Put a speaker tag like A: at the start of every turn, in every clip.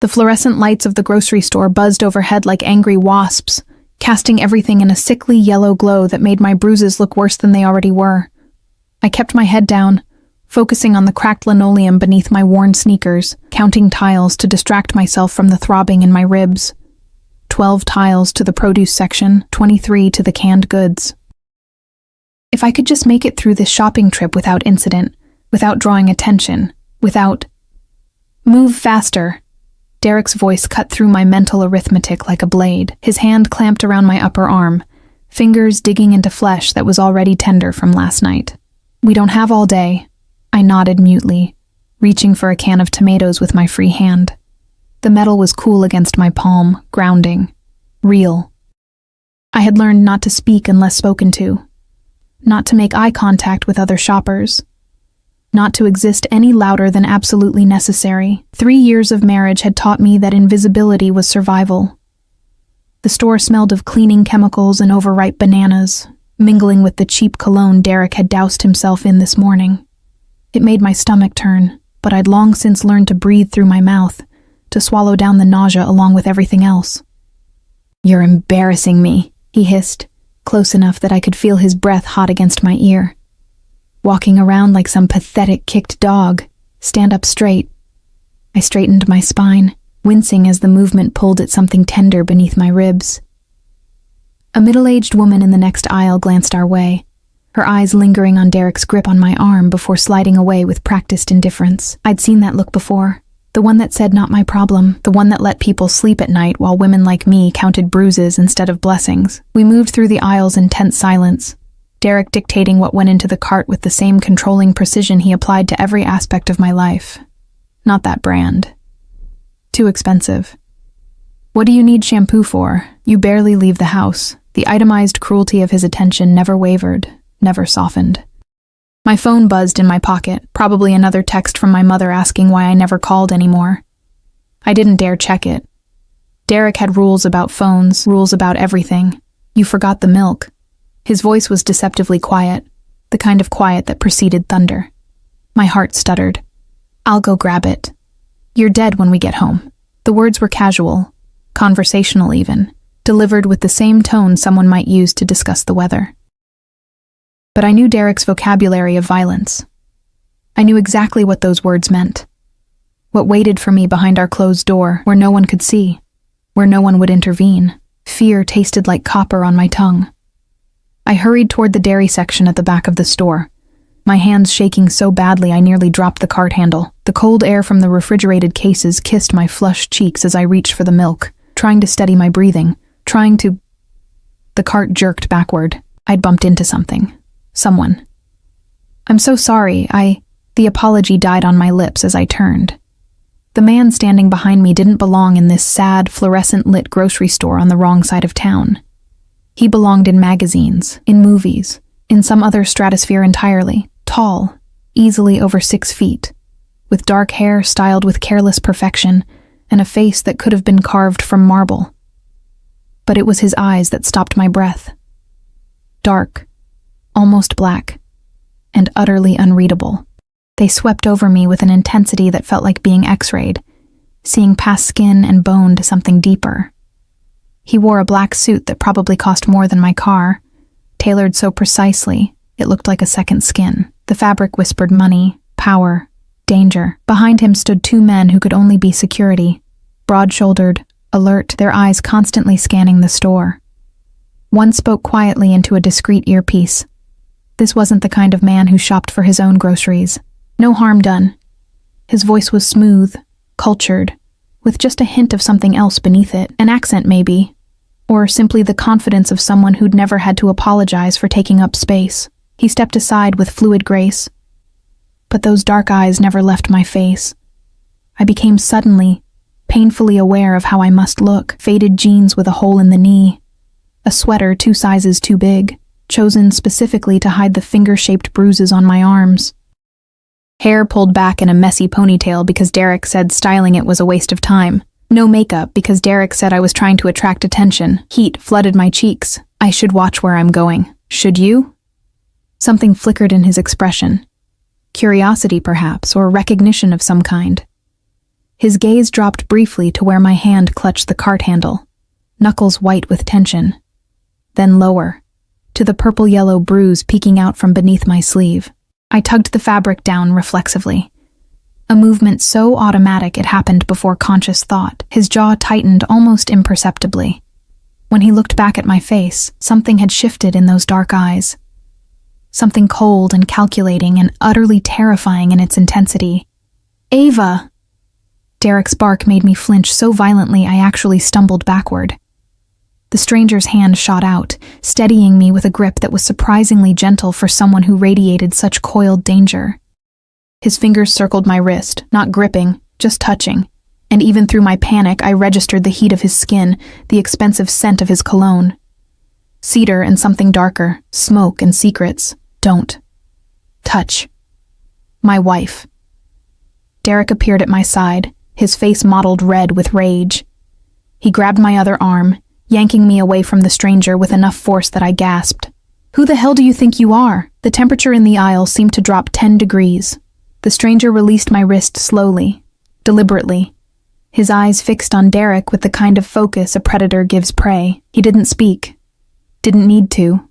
A: The fluorescent lights of the grocery store buzzed overhead like angry wasps, casting everything in a sickly yellow glow that made my bruises look worse than they already were. I kept my head down, focusing on the cracked linoleum beneath my worn sneakers, counting tiles to distract myself from the throbbing in my ribs. 12 tiles to the produce section, 23 to the canned goods. If I could just make it through this shopping trip without incident, without drawing attention, without... Move faster. Derek's voice cut through my mental arithmetic like a blade, his hand clamped around my upper arm, fingers digging into flesh that was already tender from last night. We don't have all day, I nodded mutely, reaching for a can of tomatoes with my free hand. The metal was cool against my palm, grounding, real. I had learned not to speak unless spoken to, not to make eye contact with other shoppers, not to exist any louder than absolutely necessary. 3 years of marriage had taught me that invisibility was survival. The store smelled of cleaning chemicals and overripe bananas, mingling with the cheap cologne Derek had doused himself in this morning. It made my stomach turn, but I'd long since learned to breathe through my mouth, to swallow down the nausea along with everything else. "You're embarrassing me," he hissed, close enough that I could feel his breath hot against my ear. Walking around like some pathetic kicked dog. Stand up straight. I straightened my spine, wincing as the movement pulled at something tender beneath my ribs. A middle-aged woman in the next aisle glanced our way, her eyes lingering on Derek's grip on my arm before sliding away with practiced indifference. I'd seen that look before. The one that said not my problem, the one that let people sleep at night while women like me counted bruises instead of blessings. We moved through the aisles in tense silence, Derek dictating what went into the cart with the same controlling precision he applied to every aspect of my life. Not that brand. Too expensive. "What do you need shampoo for? You barely leave the house." The itemized cruelty of his attention never wavered, never softened. My phone buzzed in my pocket, probably another text from my mother asking why I never called anymore. I didn't dare check it. Derek had rules about phones, rules about everything. "You forgot the milk." His voice was deceptively quiet, the kind of quiet that preceded thunder. My heart stuttered. "I'll go grab it. You're dead when we get home." The words were casual, conversational even, delivered with the same tone someone might use to discuss the weather. But I knew Derek's vocabulary of violence. I knew exactly what those words meant. What waited for me behind our closed door, where no one could see, where no one would intervene. Fear tasted like copper on my tongue. I hurried toward the dairy section at the back of the store, my hands shaking so badly I nearly dropped the cart handle. The cold air from the refrigerated cases kissed my flushed cheeks as I reached for the milk, trying to steady my breathing, trying to... The cart jerked backward. I'd bumped into something. Someone. "I'm so sorry, The apology died on my lips as I turned. The man standing behind me didn't belong in this sad, fluorescent-lit grocery store on the wrong side of town. He belonged in magazines, in movies, in some other stratosphere entirely, tall, easily over 6 feet, with dark hair styled with careless perfection and a face that could have been carved from marble. But it was his eyes that stopped my breath. Dark, almost black, and utterly unreadable. They swept over me with an intensity that felt like being x-rayed, seeing past skin and bone to something deeper. He wore a black suit that probably cost more than my car, tailored so precisely it looked like a second skin. The fabric whispered money, power, danger. Behind him stood 2 men who could only be security, broad-shouldered, alert, their eyes constantly scanning the store. One spoke quietly into a discreet earpiece. This wasn't the kind of man who shopped for his own groceries. No harm done. His voice was smooth, cultured, with just a hint of something else beneath it. An accent, maybe. Or simply the confidence of someone who'd never had to apologize for taking up space. He stepped aside with fluid grace. But those dark eyes never left my face. I became suddenly, painfully aware of how I must look. Faded jeans with a hole in the knee. A sweater 2 sizes too big, chosen specifically to hide the finger-shaped bruises on my arms. Hair pulled back in a messy ponytail because Derek said styling it was a waste of time. No makeup because Derek said I was trying to attract attention. Heat flooded my cheeks. I should watch where I'm going. Should you? Something flickered in his expression. Curiosity, perhaps, or recognition of some kind. His gaze dropped briefly to where my hand clutched the cart handle, knuckles white with tension. Then lower, to the purple-yellow bruise peeking out from beneath my sleeve. I tugged the fabric down reflexively. A movement so automatic it happened before conscious thought. His jaw tightened almost imperceptibly. When he looked back at my face, something had shifted in those dark eyes. Something cold and calculating and utterly terrifying in its intensity. "Ava!" Derek's bark made me flinch so violently I actually stumbled backward. The stranger's hand shot out, steadying me with a grip that was surprisingly gentle for someone who radiated such coiled danger. His fingers circled my wrist, not gripping, just touching, and even through my panic I registered the heat of his skin, the expensive scent of his cologne. Cedar and something darker, smoke and secrets. Don't touch my wife. Derek appeared at my side, his face mottled red with rage. He grabbed my other arm, yanking me away from the stranger with enough force that I gasped. "Who the hell do you think you are?" The temperature in the aisle seemed to drop 10 degrees. The stranger released my wrist slowly, deliberately, his eyes fixed on Derek with the kind of focus a predator gives prey. He didn't speak. Didn't need to.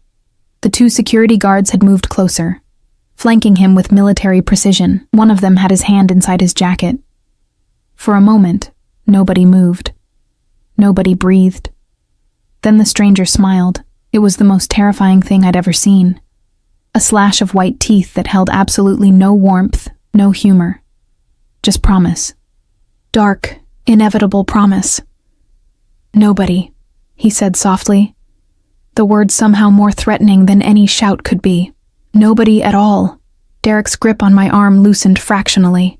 A: The 2 security guards had moved closer, flanking him with military precision. One of them had his hand inside his jacket. For a moment, nobody moved. Nobody breathed. Then the stranger smiled. It was the most terrifying thing I'd ever seen. A slash of white teeth that held absolutely no warmth, no humor. Just promise. Dark, inevitable promise. "Nobody," he said softly. The word somehow more threatening than any shout could be. Nobody at all. Derek's grip on my arm loosened fractionally.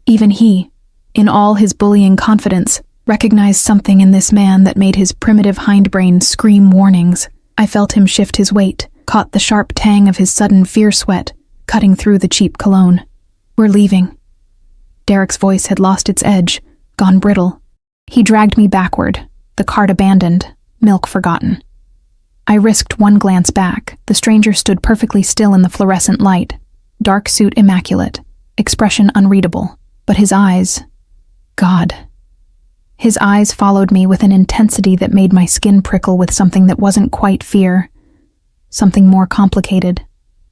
A: Even he, in all his bullying confidence, recognized something in this man that made his primitive hindbrain scream warnings. I felt him shift his weight, caught the sharp tang of his sudden fear sweat, cutting through the cheap cologne. "We're leaving." Derek's voice had lost its edge, gone brittle. He dragged me backward, the cart abandoned, milk forgotten. I risked one glance back. The stranger stood perfectly still in the fluorescent light, dark suit immaculate, expression unreadable, but his eyes... God. His eyes followed me with an intensity that made my skin prickle with something that wasn't quite fear. Something more complicated,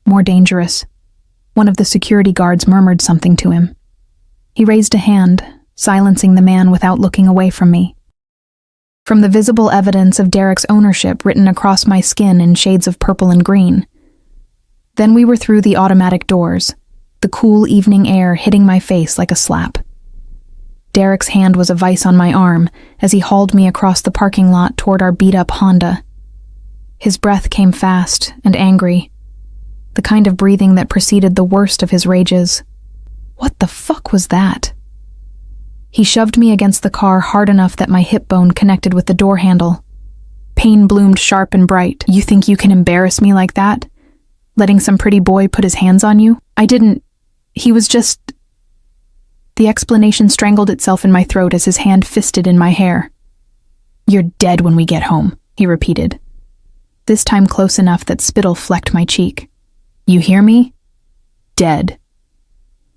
A: more dangerous. One of the security guards murmured something to him. He raised a hand, silencing the man without looking away from me. From the visible evidence of Derek's ownership written across my skin in shades of purple and green. Then we were through the automatic doors, the cool evening air hitting my face like a slap. Derek's hand was a vice on my arm as he hauled me across the parking lot toward our beat-up Honda. His breath came fast and angry, the kind of breathing that preceded the worst of his rages. What the fuck was that? He shoved me against the car hard enough that my hip bone connected with the door handle. Pain bloomed sharp and bright. "You think you can embarrass me like that? Letting some pretty boy put his hands on you? I didn't... He was just..." The explanation strangled itself in my throat as his hand fisted in my hair. "You're dead when we get home," he repeated, this time close enough that spittle flecked my cheek. "You hear me? Dead."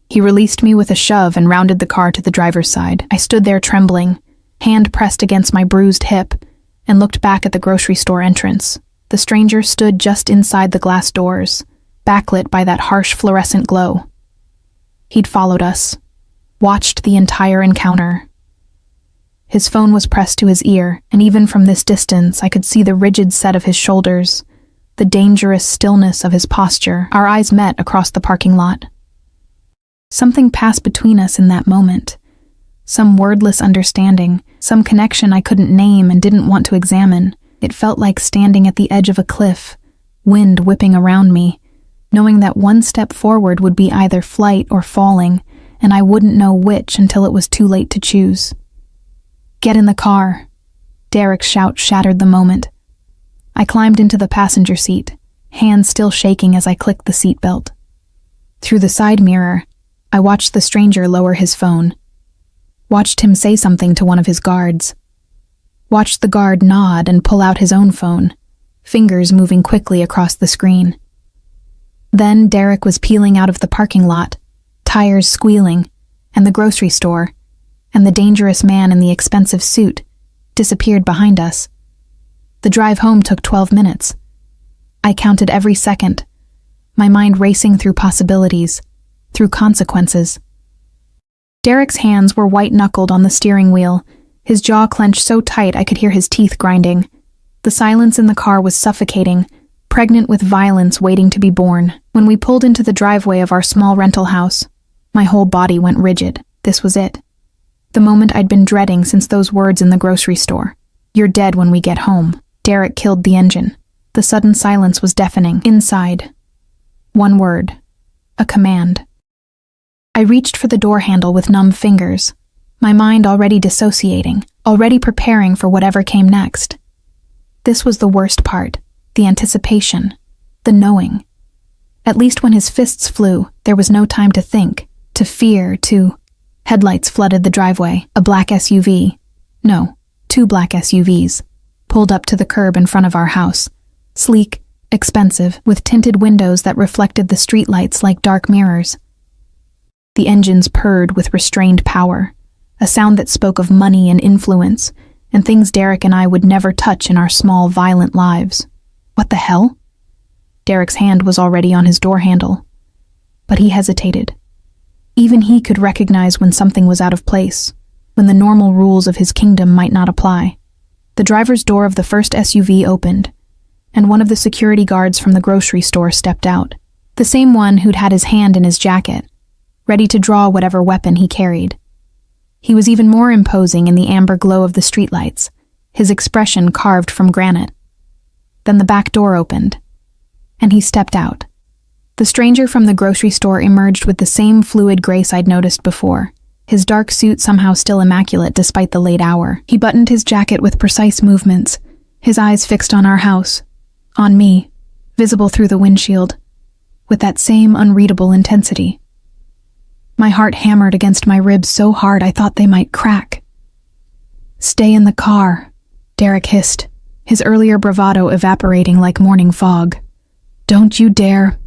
A: He released me with a shove and rounded the car to the driver's side. I stood there trembling, hand pressed against my bruised hip, and looked back at the grocery store entrance. The stranger stood just inside the glass doors, backlit by that harsh fluorescent glow. He'd followed us, watched the entire encounter. His phone was pressed to his ear, and even from this distance I could see the rigid set of his shoulders, the dangerous stillness of his posture. Our eyes met across the parking lot. Something passed between us in that moment. Some wordless understanding, some connection I couldn't name and didn't want to examine. It felt like standing at the edge of a cliff, wind whipping around me, knowing that one step forward would be either flight or falling, and I wouldn't know which until it was too late to choose. "Get in the car." Derek's shout shattered the moment. I climbed into the passenger seat, hands still shaking as I clicked the seatbelt. Through the side mirror, I watched the stranger lower his phone. Watched him say something to one of his guards. Watched the guard nod and pull out his own phone, fingers moving quickly across the screen. Then Derek was peeling out of the parking lot, tires squealing, and the grocery store, and the dangerous man in the expensive suit disappeared behind us. The drive home took 12 minutes. I counted every second, my mind racing through possibilities, through consequences. Derek's hands were white-knuckled on the steering wheel, his jaw clenched so tight I could hear his teeth grinding. The silence in the car was suffocating, pregnant with violence waiting to be born. When we pulled into the driveway of our small rental house, my whole body went rigid. This was it. The moment I'd been dreading since those words in the grocery store. "You're dead when we get home." Derek killed the engine. The sudden silence was deafening. Inside. One word. A command. I reached for the door handle with numb fingers, my mind already dissociating, already preparing for whatever came next. This was the worst part, the anticipation, the knowing. At least when his fists flew, there was no time to think, to fear, to... Headlights flooded the driveway. A black SUV. No, 2 black SUVs. Pulled up to the curb in front of our house. Sleek, expensive, with tinted windows that reflected the streetlights like dark mirrors. The engines purred with restrained power, a sound that spoke of money and influence, and things Derek and I would never touch in our small, violent lives. What the hell? Derek's hand was already on his door handle. But he hesitated. Even he could recognize when something was out of place, when the normal rules of his kingdom might not apply. The driver's door of the first SUV opened, and one of the security guards from the grocery store stepped out, the same one who'd had his hand in his jacket, ready to draw whatever weapon he carried. He was even more imposing in the amber glow of the streetlights, his expression carved from granite. Then the back door opened, and he stepped out. The stranger from the grocery store emerged with the same fluid grace I'd noticed before, his dark suit somehow still immaculate despite the late hour. He buttoned his jacket with precise movements, his eyes fixed on our house, on me, visible through the windshield, with that same unreadable intensity. My heart hammered against my ribs so hard I thought they might crack. "Stay in the car," Derek hissed, his earlier bravado evaporating like morning fog. "Don't you dare."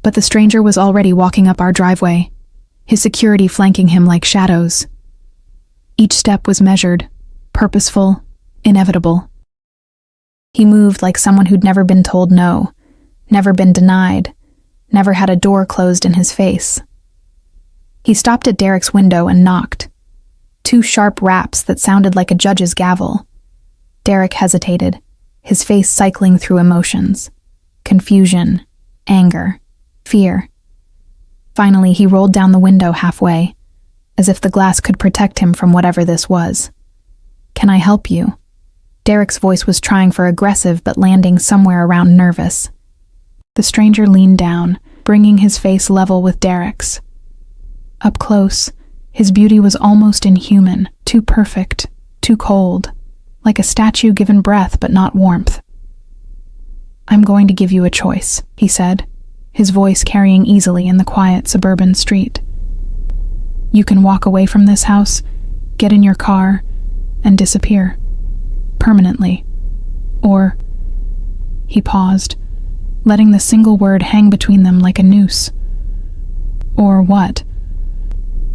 A: But the stranger was already walking up our driveway, his security flanking him like shadows. Each step was measured, purposeful, inevitable. He moved like someone who'd never been told no, never been denied, never had a door closed in his face. He stopped at Derek's window and knocked. 2 sharp raps that sounded like a judge's gavel. Derek hesitated, his face cycling through emotions. Confusion, anger, fear. Finally, he rolled down the window halfway, as if the glass could protect him from whatever this was. "Can I help you?" Derek's voice was trying for aggressive but landing somewhere around nervous. The stranger leaned down, bringing his face level with Derek's. Up close, his beauty was almost inhuman, too perfect, too cold, like a statue given breath but not warmth. "I'm going to give you a choice," he said, his voice carrying easily in the quiet suburban street. "You can walk away from this house, get in your car, and disappear. Permanently. Or..." He paused, letting the single word hang between them like a noose. "Or what?"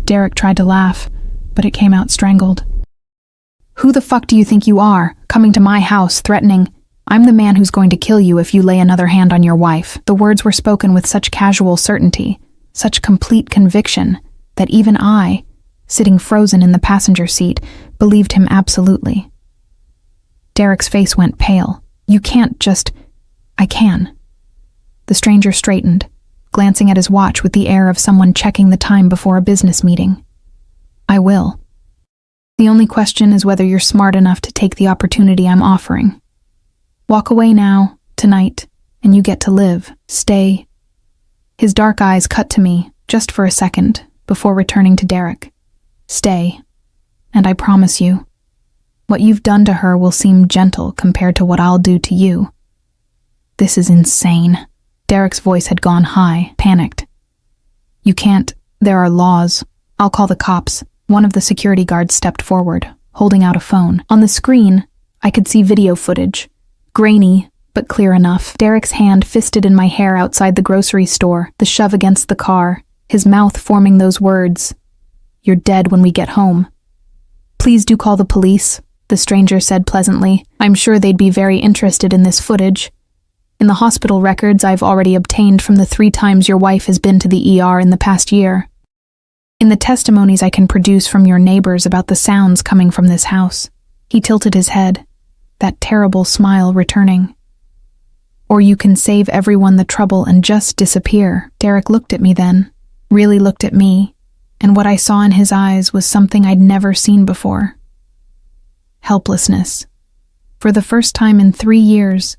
A: Derek tried to laugh, but it came out strangled. "Who the fuck do you think you are, coming to my house threatening... I'm the man who's going to kill you if you lay another hand on your wife." The words were spoken with such casual certainty, such complete conviction, that even I, sitting frozen in the passenger seat, believed him absolutely. Derek's face went pale. "You can't just..." "I can." The stranger straightened, glancing at his watch with the air of someone checking the time before a business meeting. "I will. The only question is whether you're smart enough to take the opportunity I'm offering. Walk away now, tonight, and you get to live. Stay." His dark eyes cut to me, just for a second, before returning to Derek. "Stay, and I promise you, what you've done to her will seem gentle compared to what I'll do to you." "This is insane." Derek's voice had gone high, panicked. "You can't. There are laws. I'll call the cops." One of the security guards stepped forward, holding out a phone. On the screen, I could see video footage. Grainy, but clear enough. Derek's hand fisted in my hair outside the grocery store, the shove against the car, his mouth forming those words, "You're dead when we get home." Please do call the police, the stranger said pleasantly. I'm sure they'd be very interested in this footage. In the hospital records I've already obtained from the 3 times your wife has been to the ER in the past year. In the testimonies I can produce from your neighbors about the sounds coming from this house. He tilted his head, that terrible smile returning. Or you can save everyone the trouble and just disappear. Derek looked at me then, really looked at me, and what I saw in his eyes was something I'd never seen before. Helplessness. For the first time in 3 years,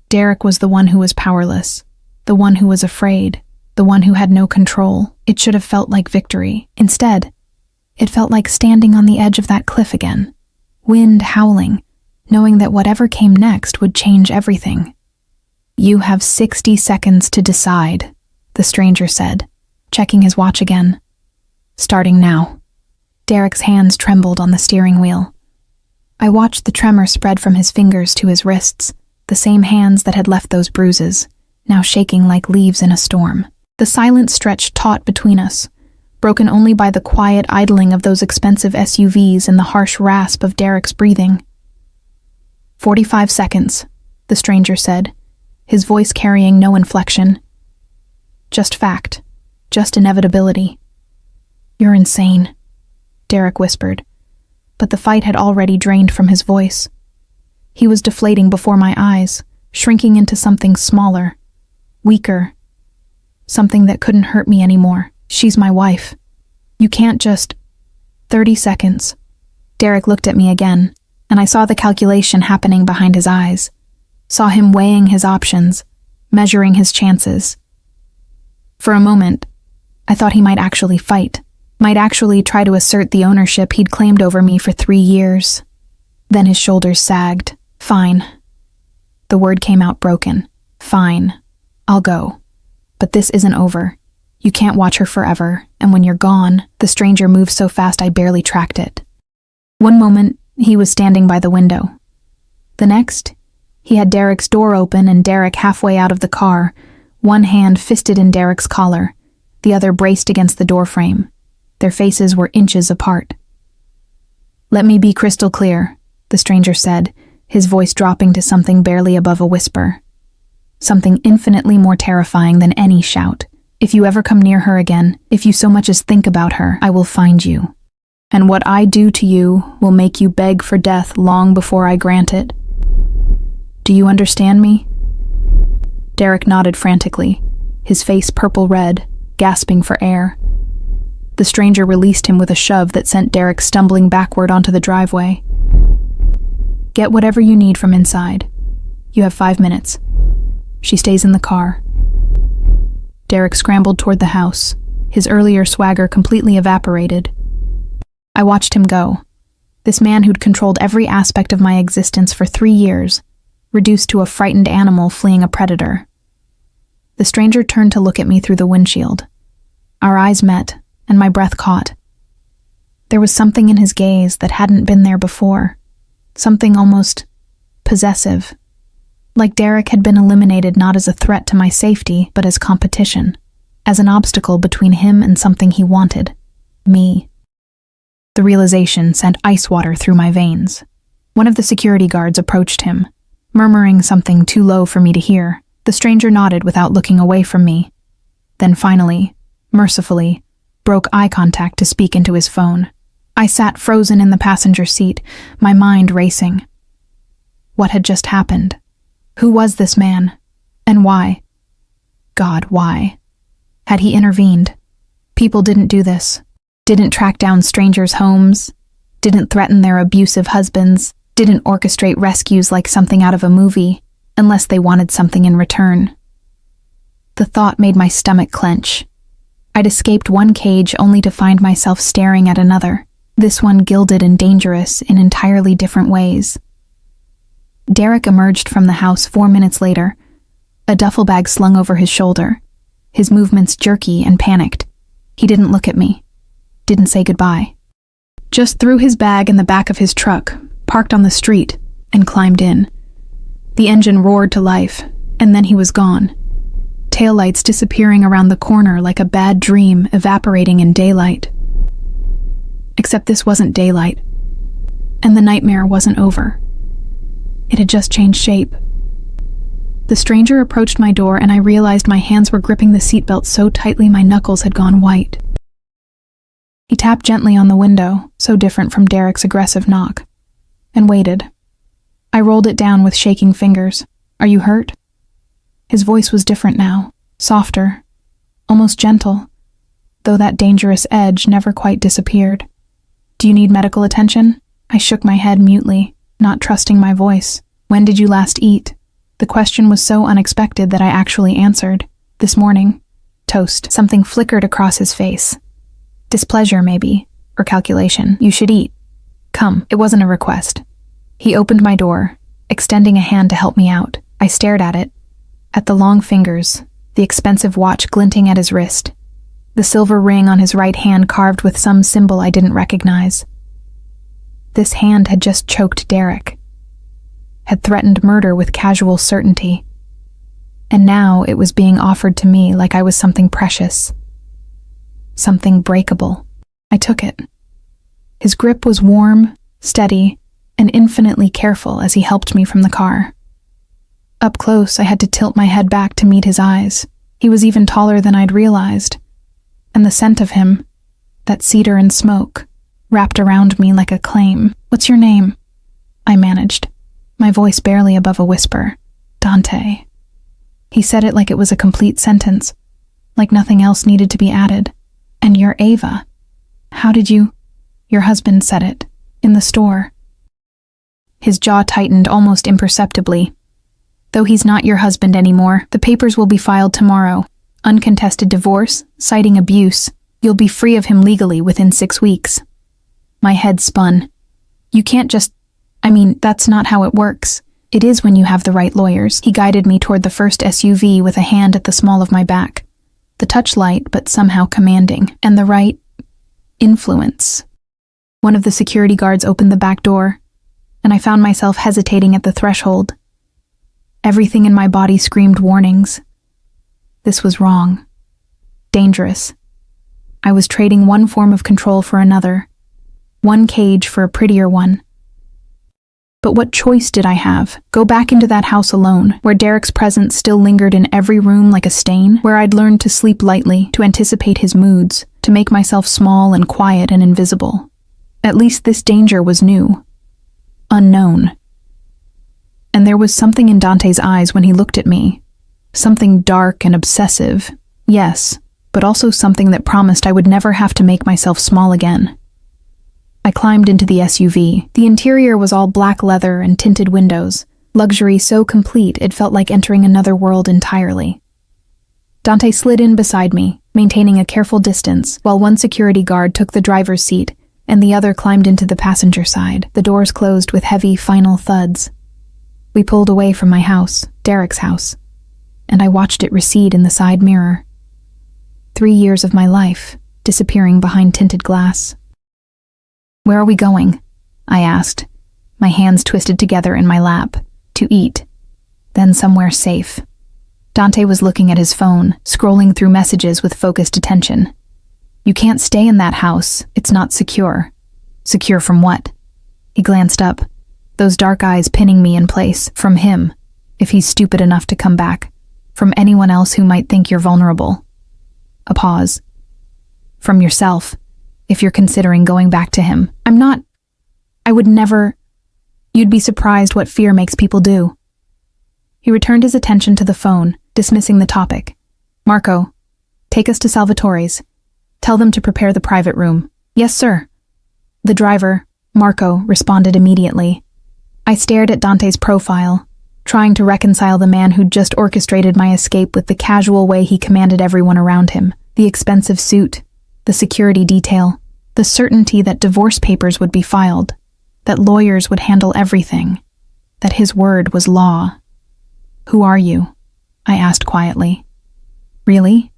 A: Derek was the one who was powerless, the one who was afraid, the one who had no control. It should have felt like victory. Instead, it felt like standing on the edge of that cliff again, wind howling, knowing that whatever came next would change everything. You have 60 seconds to decide, the stranger said, checking his watch again. Starting now. Derek's hands trembled on the steering wheel. I watched the tremor spread from his fingers to his wrists, the same hands that had left those bruises, now shaking like leaves in a storm. The silence stretched taut between us, broken only by the quiet idling of those expensive SUVs and the harsh rasp of Derek's breathing. 45 seconds, the stranger said, his voice carrying no inflection. Just fact, just inevitability. You're insane, Derek whispered, but the fight had already drained from his voice. He was deflating before my eyes, shrinking into something smaller, weaker, something that couldn't hurt me anymore. She's my wife. You can't just... 30 seconds. Derek looked at me again, and I saw the calculation happening behind his eyes. Saw him weighing his options, measuring his chances. For a moment, I thought he might actually fight, might actually try to assert the ownership he'd claimed over me for 3 years. Then his shoulders sagged. Fine. The word came out broken. Fine. I'll go. But this isn't over. You can't watch her forever, and when you're gone, the stranger moved so fast I barely tracked it. One moment, he was standing by the window. The next, he had Derek's door open and Derek halfway out of the car, one hand fisted in Derek's collar, the other braced against the doorframe. Their faces were inches apart. Let me be crystal clear, the stranger said, his voice dropping to something barely above a whisper. Something infinitely more terrifying than any shout. If you ever come near her again, if you so much as think about her, I will find you. And what I do to you will make you beg for death long before I grant it. Do you understand me? Derek nodded frantically, his face purple-red, gasping for air. The stranger released him with a shove that sent Derek stumbling backward onto the driveway. Get whatever you need from inside. You have 5 minutes. She stays in the car. Derek scrambled toward the house, his earlier swagger completely evaporated. I watched him go. This man who'd controlled every aspect of my existence for 3 years, reduced to a frightened animal fleeing a predator. The stranger turned to look at me through the windshield. Our eyes met, and my breath caught. There was something in his gaze that hadn't been there before, something almost possessive. Like Derek had been eliminated not as a threat to my safety, but as competition, as an obstacle between him and something he wanted, me. The realization sent ice water through my veins. One of the security guards approached him, murmuring something too low for me to hear. The stranger nodded without looking away from me, then finally, mercifully, broke eye contact to speak into his phone. I sat frozen in the passenger seat, my mind racing. What had just happened? Who was this man? And why? God, why? Had he intervened? People didn't do this. Didn't track down strangers' homes. Didn't threaten their abusive husbands. Didn't orchestrate rescues like something out of a movie, unless they wanted something in return. The thought made my stomach clench. I'd escaped one cage only to find myself staring at another, this one gilded and dangerous in entirely different ways. Derek emerged from the house 4 minutes later, a duffel bag slung over his shoulder, his movements jerky and panicked. He didn't look at me, didn't say goodbye. Just threw his bag in the back of his truck, parked on the street, and climbed in. The engine roared to life, and then he was gone. Taillights disappearing around the corner like a bad dream evaporating in daylight. Except this wasn't daylight. And the nightmare wasn't over. It had just changed shape. The stranger approached my door and I realized my hands were gripping the seatbelt so tightly my knuckles had gone white. He tapped gently on the window, so different from Derek's aggressive knock, and waited. I rolled it down with shaking fingers. "Are you hurt?" His voice was different now, softer, almost gentle, though that dangerous edge never quite disappeared. "Do you need medical attention?" I shook my head mutely, not trusting my voice. "When did you last eat?" The question was so unexpected that I actually answered. "This morning." "Toast." Something flickered across his face. "Displeasure, maybe, or calculation. You should eat. Come." It wasn't a request. He opened my door, extending a hand to help me out. I stared at it, at the long fingers, the expensive watch glinting at his wrist, the silver ring on his right hand carved with some symbol I didn't recognize. This hand had just choked Derek, had threatened murder with casual certainty, and now it was being offered to me like I was something precious, something breakable. I took it. His grip was warm, steady, and infinitely careful as he helped me from the car. Up close, I had to tilt my head back to meet his eyes. He was even taller than I'd realized, and the scent of him, that cedar and smoke, wrapped around me like a claim. "What's your name?" I managed, my voice barely above a whisper. "Dante." He said it like it was a complete sentence, like nothing else needed to be added. "And you're Ava. How did you—" "Your husband said it, in the store." His jaw tightened almost imperceptibly. "Though he's not your husband anymore, the papers will be filed tomorrow. Uncontested divorce, citing abuse. You'll be free of him legally within 6 weeks. My head spun. "You can't just— that's not how it works. It is when you have the right lawyers." He guided me toward the first SUV with a hand at the small of my back. The touch light, but somehow commanding. And the right influence. One of the security guards opened the back door, and I found myself hesitating at the threshold. Everything in my body screamed warnings. This was wrong. Dangerous. I was trading one form of control for another. One cage for a prettier one. But what choice did I have? Go back into that house alone, where Derek's presence still lingered in every room like a stain, where I'd learned to sleep lightly, to anticipate his moods, to make myself small and quiet and invisible. At least this danger was new. Unknown. And there was something in Dante's eyes when he looked at me. Something dark and obsessive, yes, but also something that promised I would never have to make myself small again. I climbed into the SUV. The interior was all black leather and tinted windows, luxury so complete it felt like entering another world entirely. Dante slid in beside me, maintaining a careful distance, while one security guard took the driver's seat and the other climbed into the passenger side. The doors closed with heavy, final thuds. We pulled away from my house, Derek's house, and I watched it recede in the side mirror. 3 years of my life, disappearing behind tinted glass. "Where are we going?" I asked, my hands twisted together in my lap. "To eat. Then somewhere safe." Dante was looking at his phone, scrolling through messages with focused attention. "You can't stay in that house. It's not secure." "Secure from what?" He glanced up, those dark eyes pinning me in place. "From him, if he's stupid enough to come back. From anyone else who might think you're vulnerable." A pause. "From yourself, if you're considering going back to him." I would never. You'd be surprised what fear makes people do." He returned his attention to the phone, dismissing the topic. "Marco, take us to Salvatore's. Tell them to prepare the private room." "Yes, sir." The driver, Marco, responded immediately. I stared at Dante's profile, trying to reconcile the man who'd just orchestrated my escape with the casual way he commanded everyone around him. The expensive suit, the security detail, the certainty that divorce papers would be filed, that lawyers would handle everything, that his word was law. "Who are you?" I asked quietly. "Really?"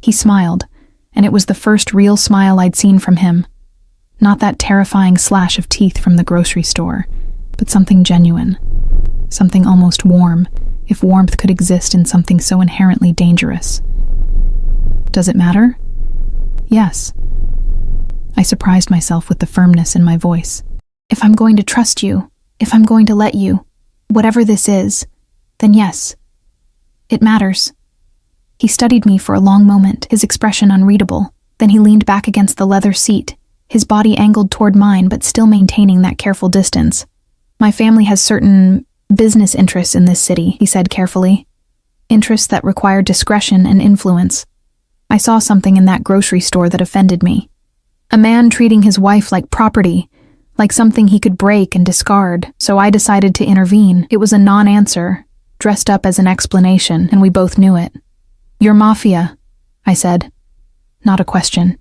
A: He smiled, and it was the first real smile I'd seen from him. Not that terrifying slash of teeth from the grocery store, but something genuine, something almost warm, if warmth could exist in something so inherently dangerous. "Does it matter?" "Yes." I surprised myself with the firmness in my voice. If I'm going to trust you, if I'm going to let you, whatever this is, then yes, it matters. He studied me for a long moment, his expression unreadable. Then he leaned back against the leather seat, his body angled toward mine but still maintaining that careful distance. My family has certain business interests in this city, he said carefully. Interests that require discretion and influence. I saw something in that grocery store that offended me. A man treating his wife like property, like something he could break and discard, so I decided to intervene. It was a non-answer, dressed up as an explanation, and we both knew it. "You're Mafia," I said. Not a question.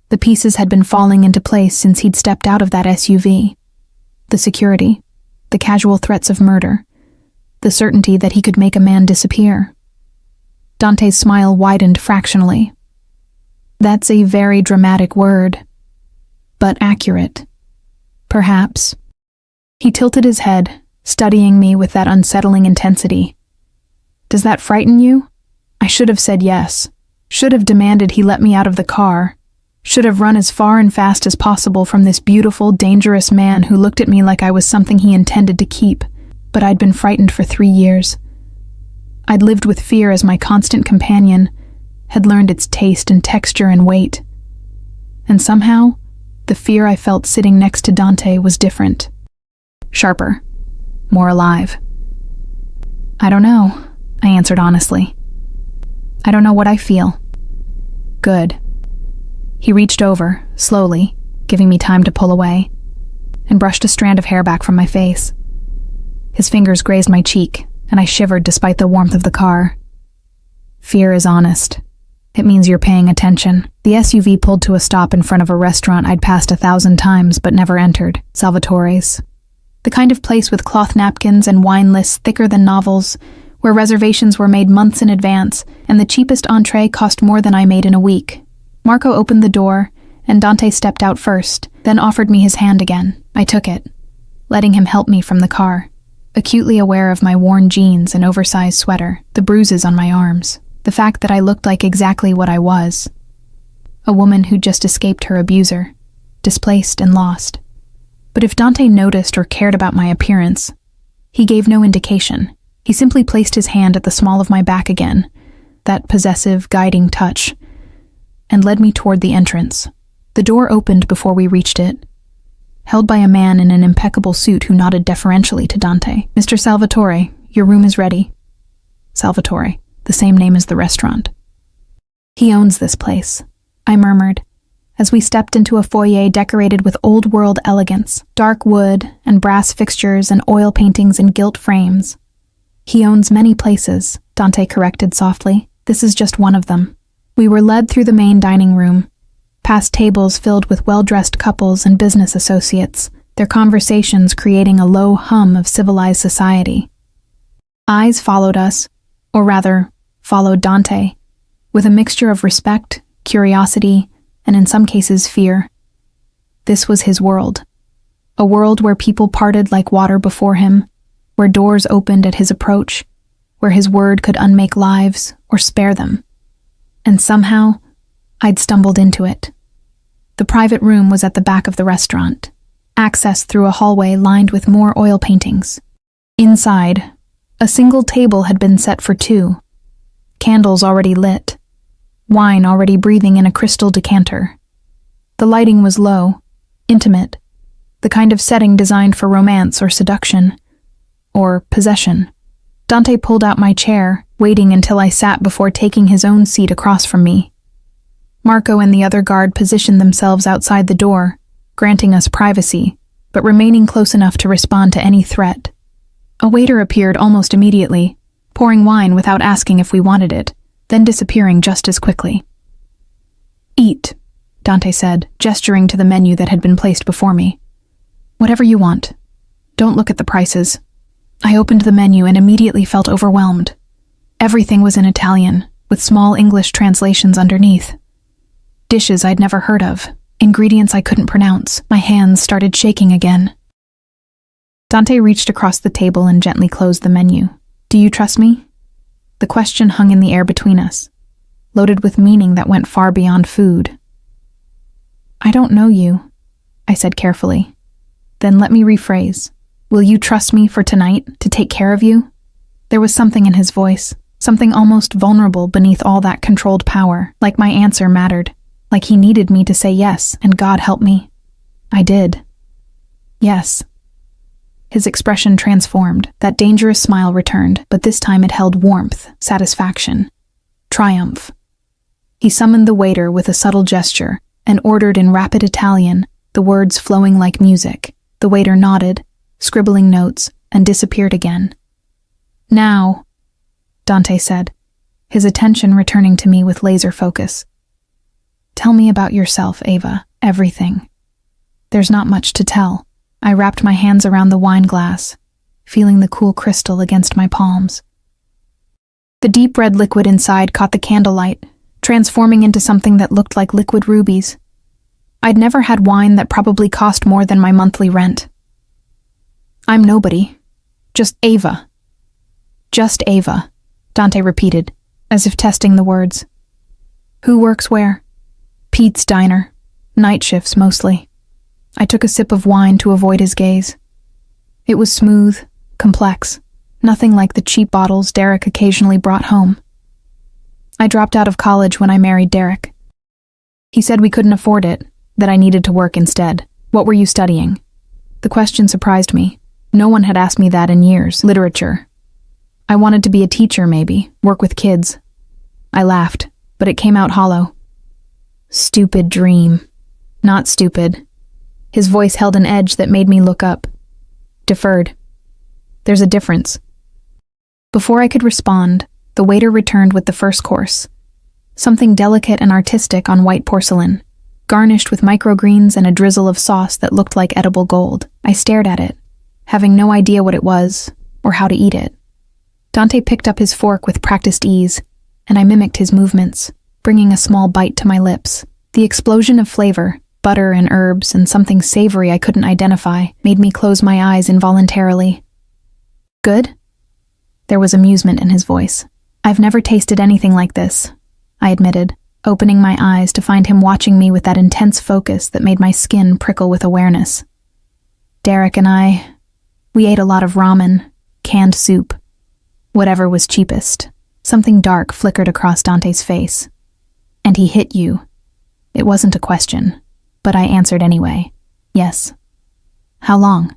A: The pieces had been falling into place since he'd stepped out of that SUV. The security, the casual threats of murder, the certainty that he could make a man disappear. Dante's smile widened fractionally. That's a very dramatic word, but accurate. Perhaps. He tilted his head, studying me with that unsettling intensity. Does that frighten you? I should have said yes. Should have demanded he let me out of the car. Should have run as far and fast as possible from this beautiful, dangerous man who looked at me like I was something he intended to keep. But I'd been frightened for 3 years. I'd lived with fear as my constant companion, had learned its taste and texture and weight. And somehow, the fear I felt sitting next to Dante was different. Sharper. More alive. I don't know, I answered honestly. I don't know what I feel. Good. He reached over, slowly, giving me time to pull away, and brushed a strand of hair back from my face. His fingers grazed my cheek, and I shivered despite the warmth of the car. Fear is honest. It means you're paying attention. The SUV pulled to a stop in front of a restaurant I'd passed 1,000 times but never entered, Salvatore's. The kind of place with cloth napkins and wine lists thicker than novels, where reservations were made months in advance, and the cheapest entree cost more than I made in a week. Marco opened the door, and Dante stepped out first, then offered me his hand again. I took it, letting him help me from the car, acutely aware of my worn jeans and oversized sweater, the bruises on my arms, the fact that I looked like exactly what I was. A woman who'd just escaped her abuser, displaced and lost. But if Dante noticed or cared about my appearance, he gave no indication. He simply placed his hand at the small of my back again, that possessive, guiding touch, and led me toward the entrance. The door opened before we reached it, held by a man in an impeccable suit who nodded deferentially to Dante. "Mr. Salvatore, your room is ready." Salvatore, the same name as the restaurant. "He owns this place," I murmured, as we stepped into a foyer decorated with old-world elegance, dark wood and brass fixtures and oil paintings in gilt frames. "He owns many places," Dante corrected softly. "This is just one of them." We were led through the main dining room, past tables filled with well-dressed couples and business associates, their conversations creating a low hum of civilized society. Eyes followed us, or rather, followed Dante, with a mixture of respect, curiosity, and in some cases fear. This was his world, a world where people parted like water before him, where doors opened at his approach, where his word could unmake lives or spare them. And somehow, I'd stumbled into it. The private room was at the back of the restaurant, access through a hallway lined with more oil paintings. Inside, a single table had been set for 2, candles already lit, wine already breathing in a crystal decanter. The lighting was low, intimate, the kind of setting designed for romance or seduction, or possession. Dante pulled out my chair, waiting until I sat before taking his own seat across from me. Marco and the other guard positioned themselves outside the door, granting us privacy, but remaining close enough to respond to any threat. A waiter appeared almost immediately, pouring wine without asking if we wanted it, then disappearing just as quickly. "Eat," Dante said, gesturing to the menu that had been placed before me. "Whatever you want. Don't look at the prices." I opened the menu and immediately felt overwhelmed. Everything was in Italian, with small English translations underneath. Dishes I'd never heard of, ingredients I couldn't pronounce. My hands started shaking again. Dante reached across the table and gently closed the menu. "Do you trust me?" The question hung in the air between us, loaded with meaning that went far beyond food. "I don't know you," I said carefully. Then let me rephrase. Will you trust me for tonight to take care of you? There was something in his voice, something almost vulnerable beneath all that controlled power, like my answer mattered, like he needed me to say yes, and God help me. I did. Yes. His expression transformed. That dangerous smile returned, but this time it held warmth, satisfaction, triumph. He summoned the waiter with a subtle gesture and ordered in rapid Italian, the words flowing like music. The waiter nodded, scribbling notes, and disappeared again. Now, Dante said, his attention returning to me with laser focus. Tell me about yourself, Ava, everything. There's not much to tell. I wrapped my hands around the wine glass, feeling the cool crystal against my palms. The deep red liquid inside caught the candlelight, transforming into something that looked like liquid rubies. I'd never had wine that probably cost more than my monthly rent. I'm nobody. Just Ava. Just Ava, Dante repeated, as if testing the words. Who works where? Pete's diner. Night shifts, mostly. I took a sip of wine to avoid his gaze. It was smooth, complex, nothing like the cheap bottles Derek occasionally brought home. I dropped out of college when I married Derek. He said we couldn't afford it, that I needed to work instead. What were you studying? The question surprised me. No one had asked me that in years. Literature. I wanted to be a teacher, maybe, work with kids. I laughed, but it came out hollow. Stupid dream. Not stupid. His voice held an edge that made me look up. Deferred. There's a difference. Before I could respond, the waiter returned with the first course. Something delicate and artistic on white porcelain, garnished with microgreens and a drizzle of sauce that looked like edible gold. I stared at it, having no idea what it was or how to eat it. Dante picked up his fork with practiced ease, and I mimicked his movements, bringing a small bite to my lips. The explosion of flavor, butter and herbs and something savory I couldn't identify, made me close my eyes involuntarily. Good? There was amusement in his voice. I've never tasted anything like this, I admitted, opening my eyes to find him watching me with that intense focus that made my skin prickle with awareness. Derek and we ate a lot of ramen, canned soup, whatever was cheapest. Something dark flickered across Dante's face. And he hit you. It wasn't a question, but I answered anyway. Yes. How long?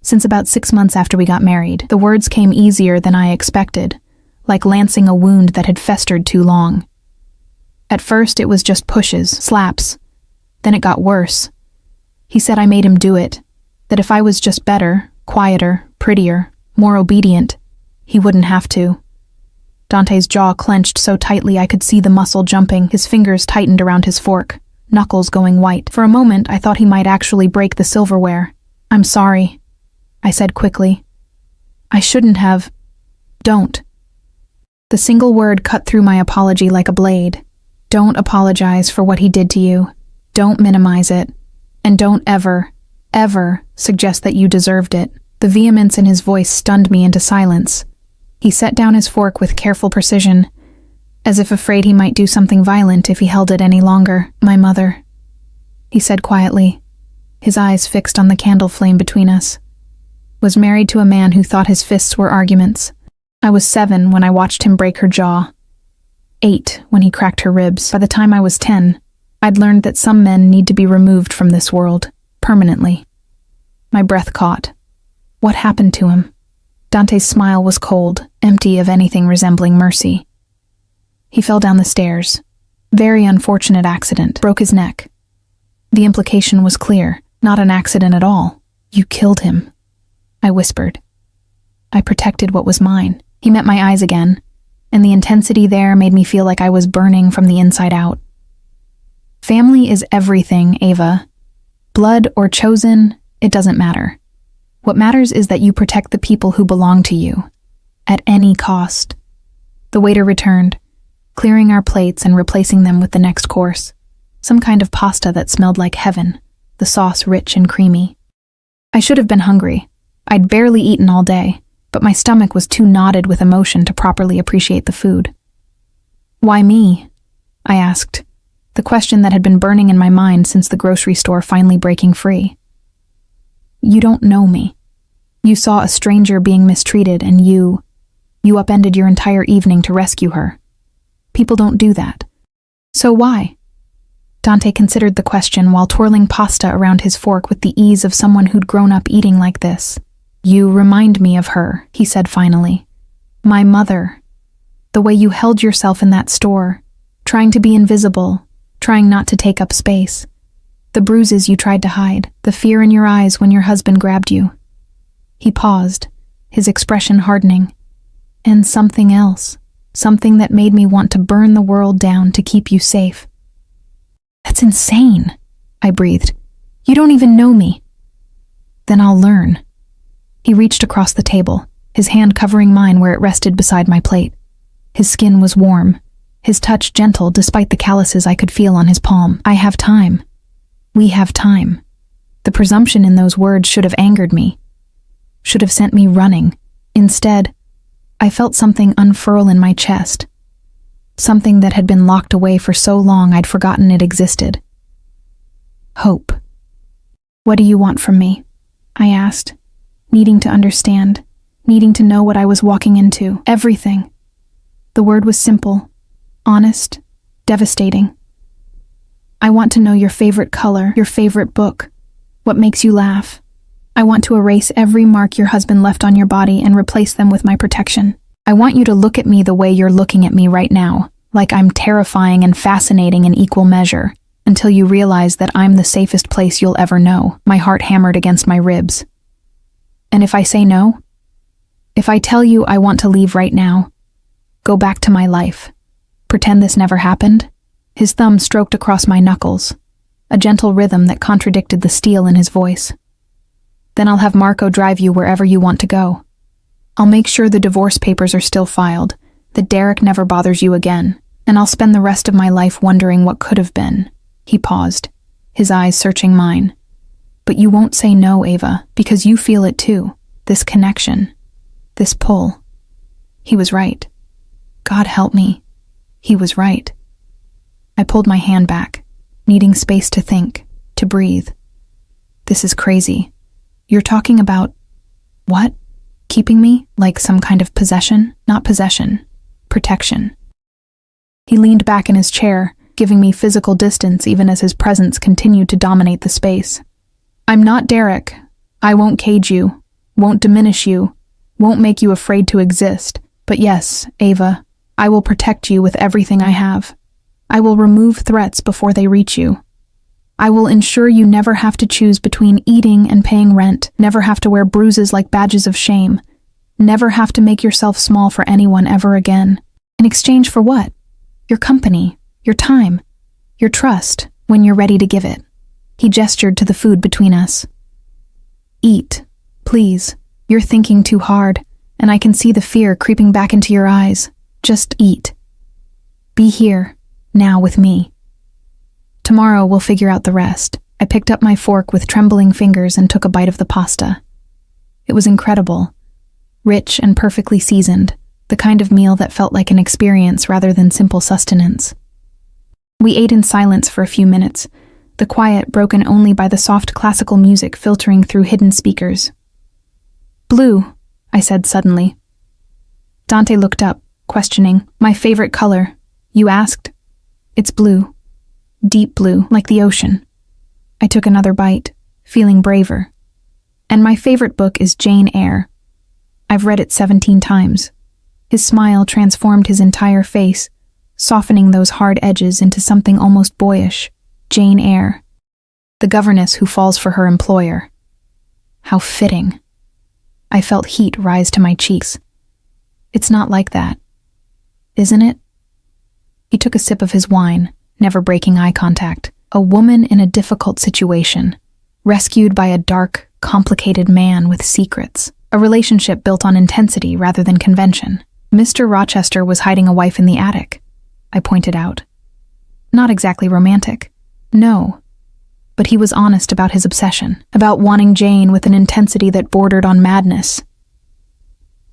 A: Since about 6 months after we got married. The words came easier than I expected, like lancing a wound that had festered too long. At first it was just pushes, slaps. Then it got worse. He said I made him do it, that if I was just better, quieter, prettier, more obedient, he wouldn't have to. Dante's jaw clenched so tightly I could see the muscle jumping, his fingers tightened around his fork, knuckles going white. For a moment I thought he might actually break the silverware. I'm sorry, I said quickly. I shouldn't have. Don't. The single word cut through my apology like a blade. Don't apologize for what he did to you. Don't minimize it. And don't ever, ever suggest that you deserved it. The vehemence in his voice stunned me into silence. He set down his fork with careful precision, as if afraid he might do something violent if he held it any longer. My mother, he said quietly, his eyes fixed on the candle flame between us, was married to a man who thought his fists were arguments. I was 7 when I watched him break her jaw. 8 when he cracked her ribs. By the time I was 10, I'd learned that some men need to be removed from this world, permanently. My breath caught. What happened to him? Dante's smile was cold, empty of anything resembling mercy. He fell down the stairs. Very unfortunate accident. Broke his neck. The implication was clear. Not an accident at all. You killed him, I whispered. I protected what was mine. He met my eyes again, and the intensity there made me feel like I was burning from the inside out. Family is everything, Ava. Blood or chosen, it doesn't matter. What matters is that you protect the people who belong to you, at any cost. The waiter returned, clearing our plates and replacing them with the next course, some kind of pasta that smelled like heaven, the sauce rich and creamy. I should have been hungry. I'd barely eaten all day, but my stomach was too knotted with emotion to properly appreciate the food. Why me? I asked, the question that had been burning in my mind since the grocery store finally breaking free. You don't know me. You saw a stranger being mistreated and you upended your entire evening to rescue her. People don't do that. So why? Dante considered the question while twirling pasta around his fork with the ease of someone who'd grown up eating like this. You remind me of her, he said finally. My mother. The way you held yourself in that store, trying to be invisible, trying not to take up space. The bruises you tried to hide, the fear in your eyes when your husband grabbed you. He paused, his expression hardening. And something else, something that made me want to burn the world down to keep you safe. That's insane, I breathed. You don't even know me. Then I'll learn. He reached across the table, his hand covering mine where it rested beside my plate. His skin was warm, his touch gentle despite the calluses I could feel on his palm. I have time. We have time. The presumption in those words should have angered me, should have sent me running. Instead, I felt something unfurl in my chest, something that had been locked away for so long I'd forgotten it existed. Hope. What do you want from me? I asked, needing to understand, needing to know what I was walking into. Everything. The word was simple, honest, devastating. I want to know your favorite color, your favorite book, what makes you laugh. I want to erase every mark your husband left on your body and replace them with my protection. I want you to look at me the way you're looking at me right now, like I'm terrifying and fascinating in equal measure, until you realize that I'm the safest place you'll ever know. My heart hammered against my ribs. And if I say no? If I tell you I want to leave right now, go back to my life, pretend this never happened? His thumb stroked across my knuckles, a gentle rhythm that contradicted the steel in his voice. Then I'll have Marco drive you wherever you want to go. I'll make sure the divorce papers are still filed, that Derek never bothers you again, and I'll spend the rest of my life wondering what could have been. He paused, his eyes searching mine. But you won't say no, Ava, because you feel it too, this connection, this pull. He was right. God help me. He was right. I pulled my hand back, needing space to think, to breathe. This is crazy. You're talking about... what? Keeping me? Like some kind of possession? Not possession. Protection. He leaned back in his chair, giving me physical distance even as his presence continued to dominate the space. I'm not Derek. I won't cage you, won't diminish you, won't make you afraid to exist. But yes, Ava, I will protect you with everything I have. I will remove threats before they reach you. I will ensure you never have to choose between eating and paying rent, never have to wear bruises like badges of shame, never have to make yourself small for anyone ever again. In exchange for what? Your company, your time, your trust, when you're ready to give it. He gestured to the food between us. Eat, please. You're thinking too hard, and I can see the fear creeping back into your eyes. Just eat. Be here, now with me. Tomorrow we'll figure out the rest. I picked up my fork with trembling fingers and took a bite of the pasta. It was incredible. Rich and perfectly seasoned, the kind of meal that felt like an experience rather than simple sustenance. We ate in silence for a few minutes, the quiet broken only by the soft classical music filtering through hidden speakers. Blue, I said suddenly. Dante looked up, questioning. My favorite color, you asked? It's blue. Deep blue, like the ocean. I took another bite, feeling braver. And my favorite book is Jane Eyre. I've read it 17 times. His smile transformed his entire face, softening those hard edges into something almost boyish. Jane Eyre. The governess who falls for her employer. How fitting. I felt heat rise to my cheeks. It's not like that, isn't it? He took a sip of his wine, never breaking eye contact. A woman in a difficult situation, rescued by a dark, complicated man with secrets. A relationship built on intensity rather than convention. Mr. Rochester was hiding a wife in the attic, I pointed out. Not exactly romantic. No. But he was honest about his obsession, about wanting Jane with an intensity that bordered on madness.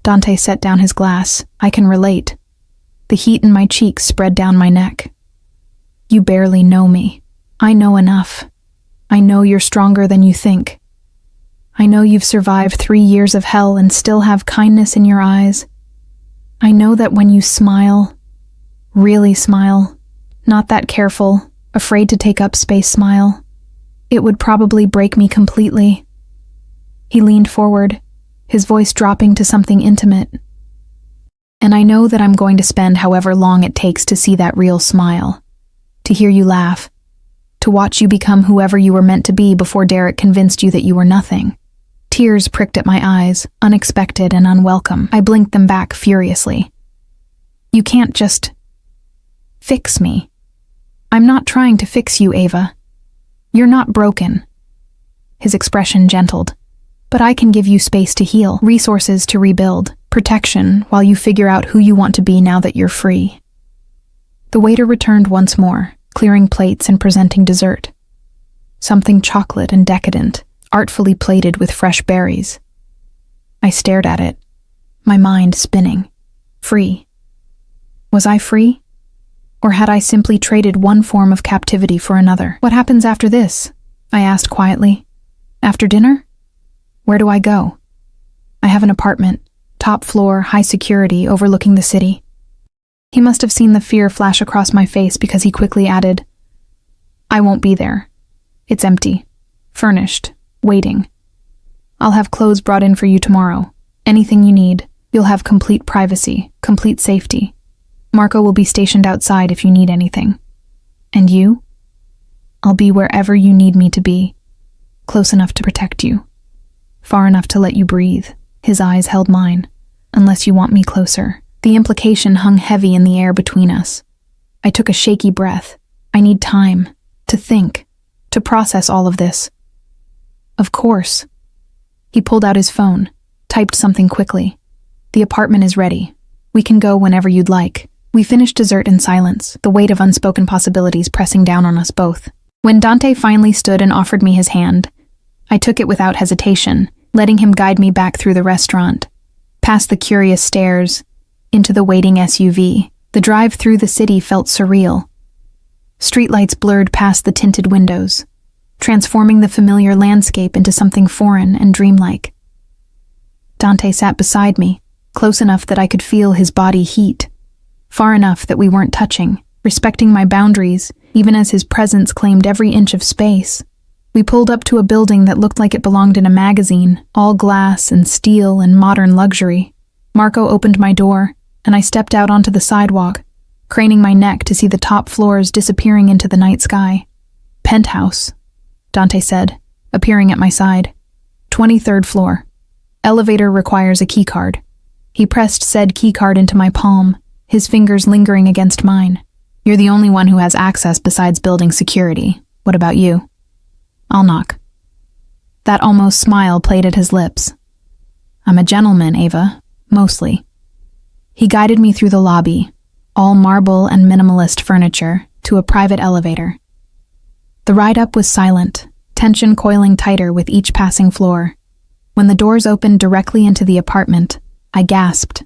A: Dante set down his glass. I can relate. The heat in my cheeks spread down my neck. You barely know me. I know enough. I know you're stronger than you think. I know you've survived 3 years of hell and still have kindness in your eyes. I know that when you smile, really smile, not that careful, afraid to take up space smile, it would probably break me completely. He leaned forward, his voice dropping to something intimate. And I know that I'm going to spend however long it takes to see that real smile, to hear you laugh, to watch you become whoever you were meant to be before Derek convinced you that you were nothing. Tears pricked at my eyes, unexpected and unwelcome. I blinked them back furiously. You can't just fix me. I'm not trying to fix you, Ava. You're not broken. His expression gentled. But I can give you space to heal, resources to rebuild, protection while you figure out who you want to be now that you're free. The waiter returned once more, clearing plates and presenting dessert. Something chocolate and decadent, artfully plated with fresh berries. I stared at it, my mind spinning. Free. Was I free? Or had I simply traded one form of captivity for another? What happens after this? I asked quietly. After dinner? Where do I go? I have an apartment, top floor, high security, overlooking the city. He must have seen the fear flash across my face because he quickly added, I won't be there. It's empty, furnished, waiting. I'll have clothes brought in for you tomorrow. Anything you need. You'll have complete privacy, complete safety. Marco will be stationed outside if you need anything. And you? I'll be wherever you need me to be, close enough to protect you. Far enough to let you breathe. His eyes held mine. Unless you want me closer. The implication hung heavy in the air between us. I took a shaky breath. I need time. To think. To process all of this. Of course. He pulled out his phone. Typed something quickly. The apartment is ready. We can go whenever you'd like. We finished dessert in silence, the weight of unspoken possibilities pressing down on us both. When Dante finally stood and offered me his hand, I took it without hesitation, letting him guide me back through the restaurant, past the curious stairs, into the waiting SUV. The drive through the city felt surreal. Streetlights blurred past the tinted windows, transforming the familiar landscape into something foreign and dreamlike. Dante sat beside me, close enough that I could feel his body heat, far enough that we weren't touching, respecting my boundaries, even as his presence claimed every inch of space. We pulled up to a building that looked like it belonged in a magazine, all glass and steel and modern luxury. Marco opened my door, and I stepped out onto the sidewalk, craning my neck to see the top floors disappearing into the night sky. Penthouse, Dante said, appearing at my side. 23rd floor. Elevator requires a keycard. He pressed said keycard into my palm, his fingers lingering against mine. You're the only one who has access besides building security. What about you? I'll knock. That almost smile played at his lips. I'm a gentleman, Ava. Mostly. He guided me through the lobby, all marble and minimalist furniture, to a private elevator. The ride up was silent, tension coiling tighter with each passing floor. When the doors opened directly into the apartment, I gasped.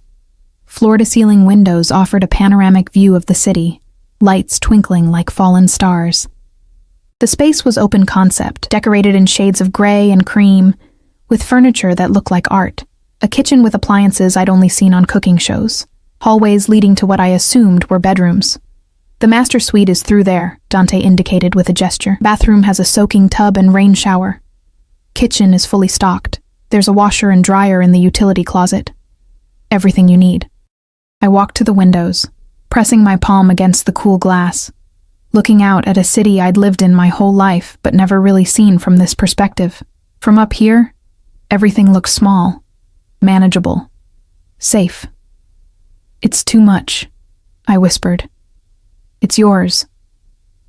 A: Floor-to-ceiling windows offered a panoramic view of the city, lights twinkling like fallen stars. The space was open concept, decorated in shades of gray and cream, with furniture that looked like art, a kitchen with appliances I'd only seen on cooking shows, hallways leading to what I assumed were bedrooms. The master suite is through there, Dante indicated with a gesture. Bathroom has a soaking tub and rain shower. Kitchen is fully stocked. There's a washer and dryer in the utility closet. Everything you need. I walked to the windows, pressing my palm against the cool glass, looking out at a city I'd lived in my whole life but never really seen from this perspective. From up here, everything looks small, manageable, safe. It's too much, I whispered. It's yours.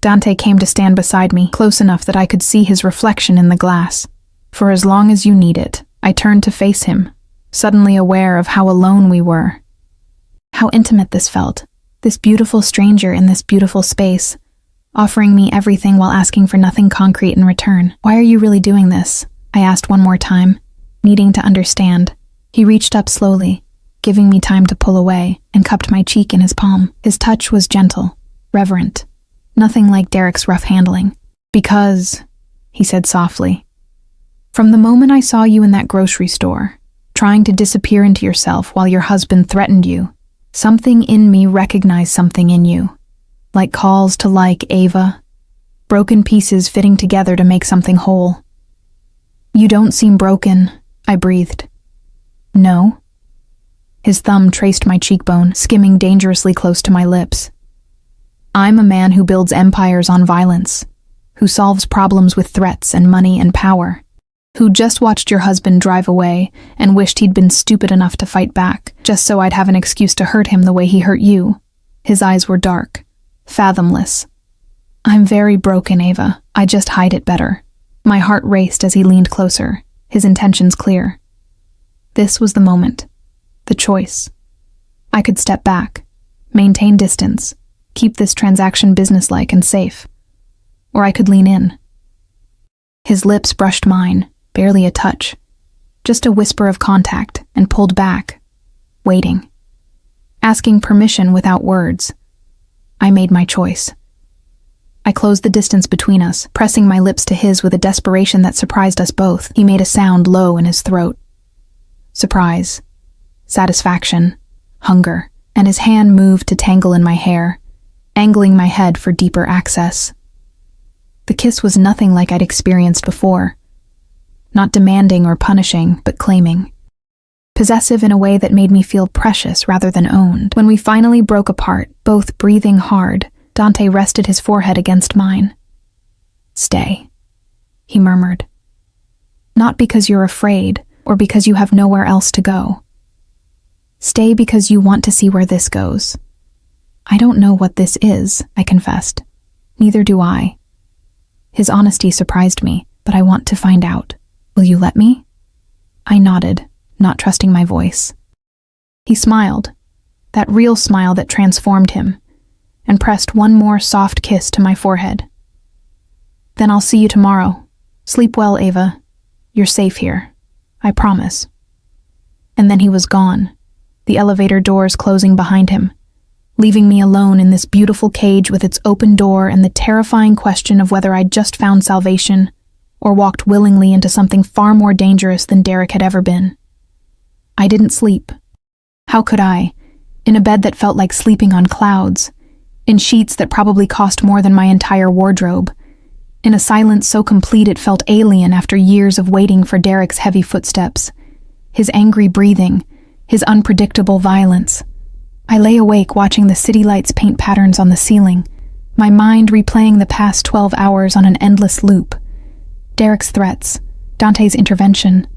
A: Dante came to stand beside me, close enough that I could see his reflection in the glass. For as long as you need it. I turned to face him, suddenly aware of how alone we were. How intimate this felt, this beautiful stranger in this beautiful space, offering me everything while asking for nothing concrete in return. Why are you really doing this? I asked one more time, needing to understand. He reached up slowly, giving me time to pull away, and cupped my cheek in his palm. His touch was gentle, reverent, nothing like Derek's rough handling. Because, he said softly, From the moment I saw you in that grocery store, trying to disappear into yourself while your husband threatened you, something in me recognized something in you. Like calls to like, Ava. Broken pieces fitting together to make something whole. You don't seem broken, I breathed. No? His thumb traced my cheekbone, skimming dangerously close to my lips. I'm a man who builds empires on violence, who solves problems with threats and money and power, who just watched your husband drive away and wished he'd been stupid enough to fight back, just so I'd have an excuse to hurt him the way he hurt you. His eyes were dark, fathomless. I'm very broken, Ava. I just hide it better. My heart raced as he leaned closer, his intentions clear. This was the moment. The choice. I could step back, maintain distance, keep this transaction businesslike and safe. Or I could lean in. His lips brushed mine, barely a touch. Just a whisper of contact, and pulled back, waiting. Asking permission without words. I made my choice. I closed the distance between us, pressing my lips to his with a desperation that surprised us both. He made a sound low in his throat. Surprise. Satisfaction, hunger, and his hand moved to tangle in my hair, angling my head for deeper access. The kiss was nothing like I'd experienced before. Not demanding or punishing, but claiming. Possessive in a way that made me feel precious rather than owned. When we finally broke apart, both breathing hard, Dante rested his forehead against mine. Stay, he murmured. Not because you're afraid, or because you have nowhere else to go. Stay because you want to see where this goes. I don't know what this is, I confessed. Neither do I. His honesty surprised me, but I want to find out. Will you let me? I nodded, not trusting my voice. He smiled, that real smile that transformed him, and pressed one more soft kiss to my forehead. Then I'll see you tomorrow. Sleep well, Ava. You're safe here. I promise. And then he was gone, the elevator doors closing behind him, leaving me alone in this beautiful cage with its open door and the terrifying question of whether I'd just found salvation or walked willingly into something far more dangerous than Derek had ever been. I didn't sleep. How could I? In a bed that felt like sleeping on clouds, in sheets that probably cost more than my entire wardrobe, in a silence so complete it felt alien after years of waiting for Derek's heavy footsteps, his angry breathing, his unpredictable violence. I lay awake watching the city lights paint patterns on the ceiling, my mind replaying the past 12 hours on an endless loop. Derek's threats, Dante's intervention,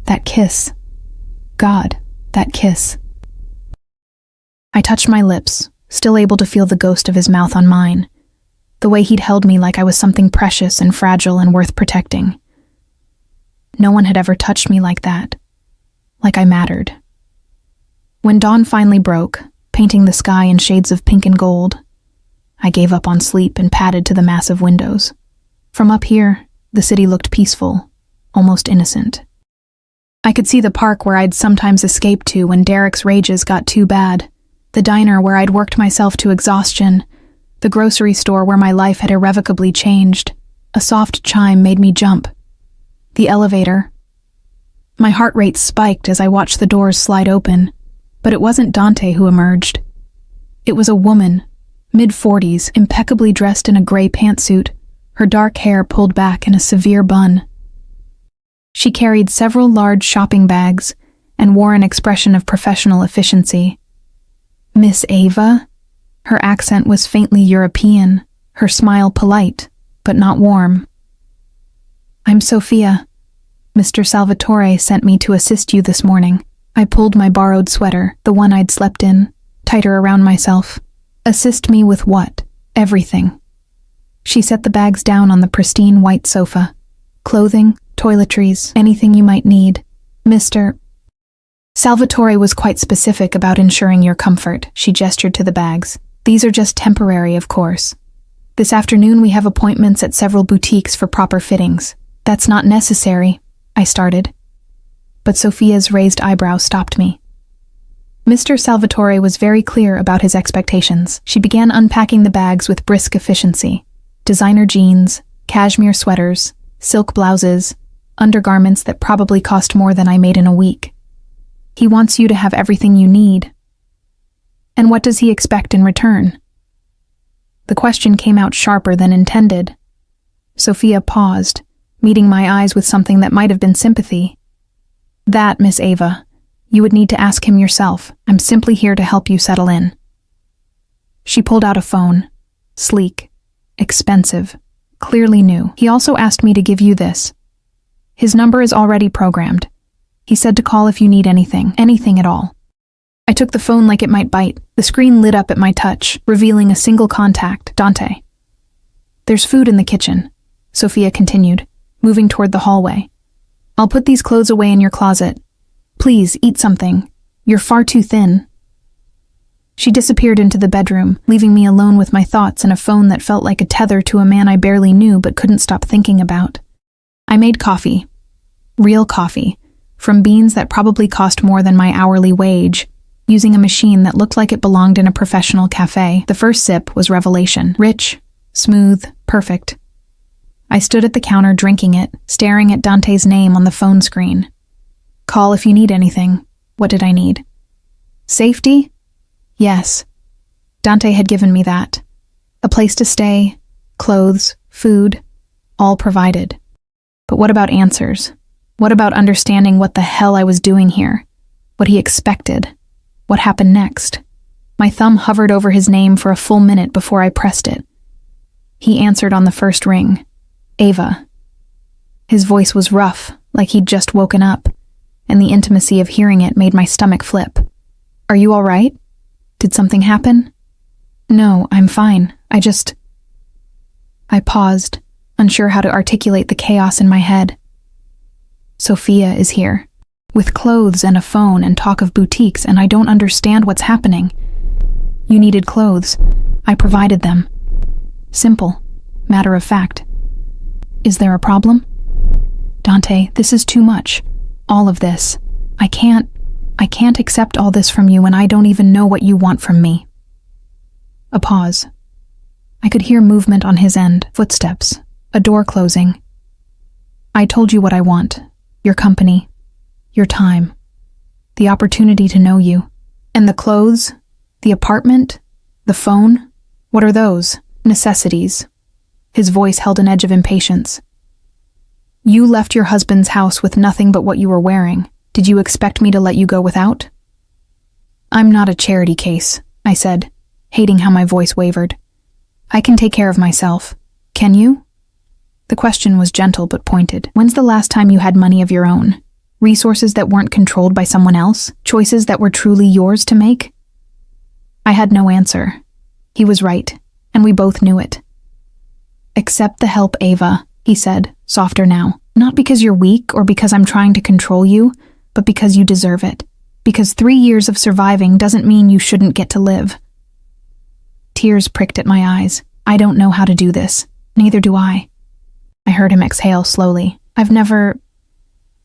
A: that kiss. God, that kiss. I touched my lips, still able to feel the ghost of his mouth on mine, the way he'd held me like I was something precious and fragile and worth protecting. No one had ever touched me like that, like I mattered. When dawn finally broke, painting the sky in shades of pink and gold, I gave up on sleep and padded to the massive windows. From up here, the city looked peaceful, almost innocent. I could see the park where I'd sometimes escape to when Derek's rages got too bad, the diner where I'd worked myself to exhaustion, the grocery store where my life had irrevocably changed. A soft chime made me jump. The elevator. My heart rate spiked as I watched the doors slide open, but it wasn't Dante who emerged. It was a woman, mid-40s, impeccably dressed in a gray pantsuit, her dark hair pulled back in a severe bun. She carried several large shopping bags and wore an expression of professional efficiency. Miss Ava? Her accent was faintly European, her smile polite, but not warm. I'm Sophia. Mr. Salvatore sent me to assist you this morning. I pulled my borrowed sweater, the one I'd slept in, tighter around myself. Assist me with what? Everything. She set the bags down on the pristine white sofa. Clothing, toiletries, anything you might need. Mr. Salvatore was quite specific about ensuring your comfort. She gestured to the bags. These are just temporary, of course. This afternoon we have appointments at several boutiques for proper fittings. That's not necessary, I started. But Sophia's raised eyebrow stopped me. Mr. Salvatore was very clear about his expectations. She began unpacking the bags with brisk efficiency. Designer jeans, cashmere sweaters, silk blouses, undergarments that probably cost more than I made in a week. He wants you to have everything you need. And what does he expect in return? The question came out sharper than intended. Sophia paused, meeting my eyes with something that might have been sympathy. That, Miss Ava, you would need to ask him yourself. I'm simply here to help you settle in. She pulled out a phone. Sleek, expensive, clearly new. He also asked me to give you this. His number is already programmed. He said to call if you need anything at all. I took the phone like it might bite. The screen lit up at my touch, revealing a single contact, Dante. There's food in the kitchen, Sophia continued, moving toward the hallway. I'll put these clothes away in your closet. Please, eat something. You're far too thin. She disappeared into the bedroom, leaving me alone with my thoughts and a phone that felt like a tether to a man I barely knew but couldn't stop thinking about. I made coffee. Real coffee, from beans that probably cost more than my hourly wage, using a machine that looked like it belonged in a professional cafe. The first sip was revelation. Rich, smooth, perfect. I stood at the counter drinking it, staring at Dante's name on the phone screen. Call if you need anything. What did I need? Safety? Yes. Dante had given me that. A place to stay, clothes, food, all provided. But what about answers? What about understanding what the hell I was doing here? What he expected? What happened next? My thumb hovered over his name for a full minute before I pressed it. He answered on the first ring. Ava. His voice was rough, like he'd just woken up, and the intimacy of hearing it made my stomach flip. Are you all right? Did something happen? No, I'm fine. I paused, unsure how to articulate the chaos in my head. Sophia is here, with clothes and a phone and talk of boutiques, and I don't understand what's happening. You needed clothes. I provided them. Simple. Matter of fact. Is there a problem? Dante, this is too much. All of this. I can't accept all this from you, and I don't even know what you want from me. A pause. I could hear movement on his end, footsteps, a door closing. I told you what I want. Your company. Your time. The opportunity to know you. And the clothes? The apartment? The phone? What are those? Necessities. His voice held an edge of impatience. You left your husband's house with nothing but what you were wearing. Did you expect me to let you go without? I'm not a charity case, I said, hating how my voice wavered. I can take care of myself. Can you? The question was gentle but pointed. When's the last time you had money of your own? Resources that weren't controlled by someone else? Choices that were truly yours to make? I had no answer. He was right, and we both knew it. Accept the help, Ava, he said, softer now. Not because you're weak or because I'm trying to control you, but because you deserve it. Because 3 years of surviving doesn't mean you shouldn't get to live. Tears pricked at my eyes. I don't know how to do this. Neither do I. I heard him exhale slowly.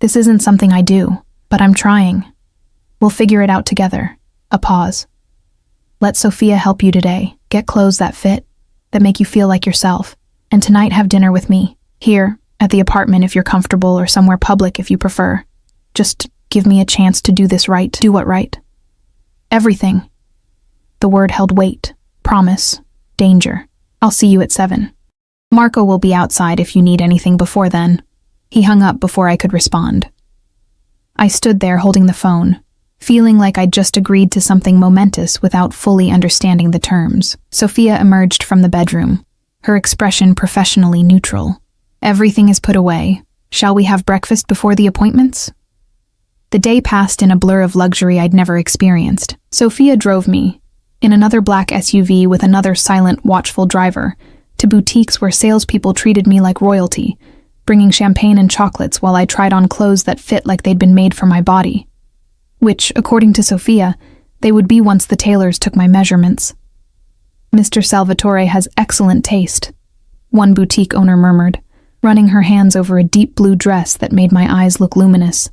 A: This isn't something I do, but I'm trying. We'll figure it out together. A pause. Let Sophia help you today. Get clothes that fit, that make you feel like yourself. And tonight have dinner with me. Here, at the apartment if you're comfortable, or somewhere public if you prefer. Just give me a chance to do this right. Do what right? Everything. The word held weight, promise, danger. I'll see you at 7. Marco will be outside if you need anything before then. He hung up before I could respond. I stood there holding the phone, feeling like I'd just agreed to something momentous without fully understanding the terms. Sophia emerged from the bedroom, her expression professionally neutral. Everything is put away. Shall we have breakfast before the appointments? The day passed in a blur of luxury I'd never experienced. Sophia drove me, in another black SUV with another silent, watchful driver, to boutiques where salespeople treated me like royalty, bringing champagne and chocolates while I tried on clothes that fit like they'd been made for my body. Which, according to Sophia, they would be once the tailors took my measurements. Mr. Salvatore has excellent taste, one boutique owner murmured, running her hands over a deep blue dress that made my eyes look luminous.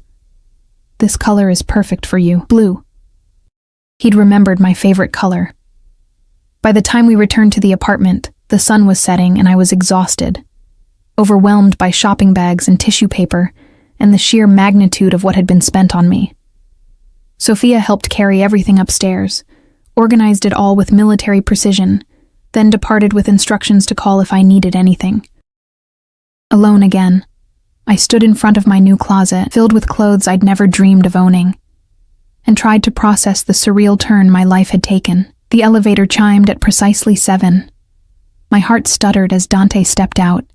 A: This color is perfect for you, blue. He'd remembered my favorite color. By the time we returned to the apartment, the sun was setting and I was exhausted. Overwhelmed by shopping bags and tissue paper, and the sheer magnitude of what had been spent on me. Sophia helped carry everything upstairs, organized it all with military precision, then departed with instructions to call if I needed anything. Alone again, I stood in front of my new closet, filled with clothes I'd never dreamed of owning, and tried to process the surreal turn my life had taken. The elevator chimed at precisely 7. My heart stuttered as Dante stepped out,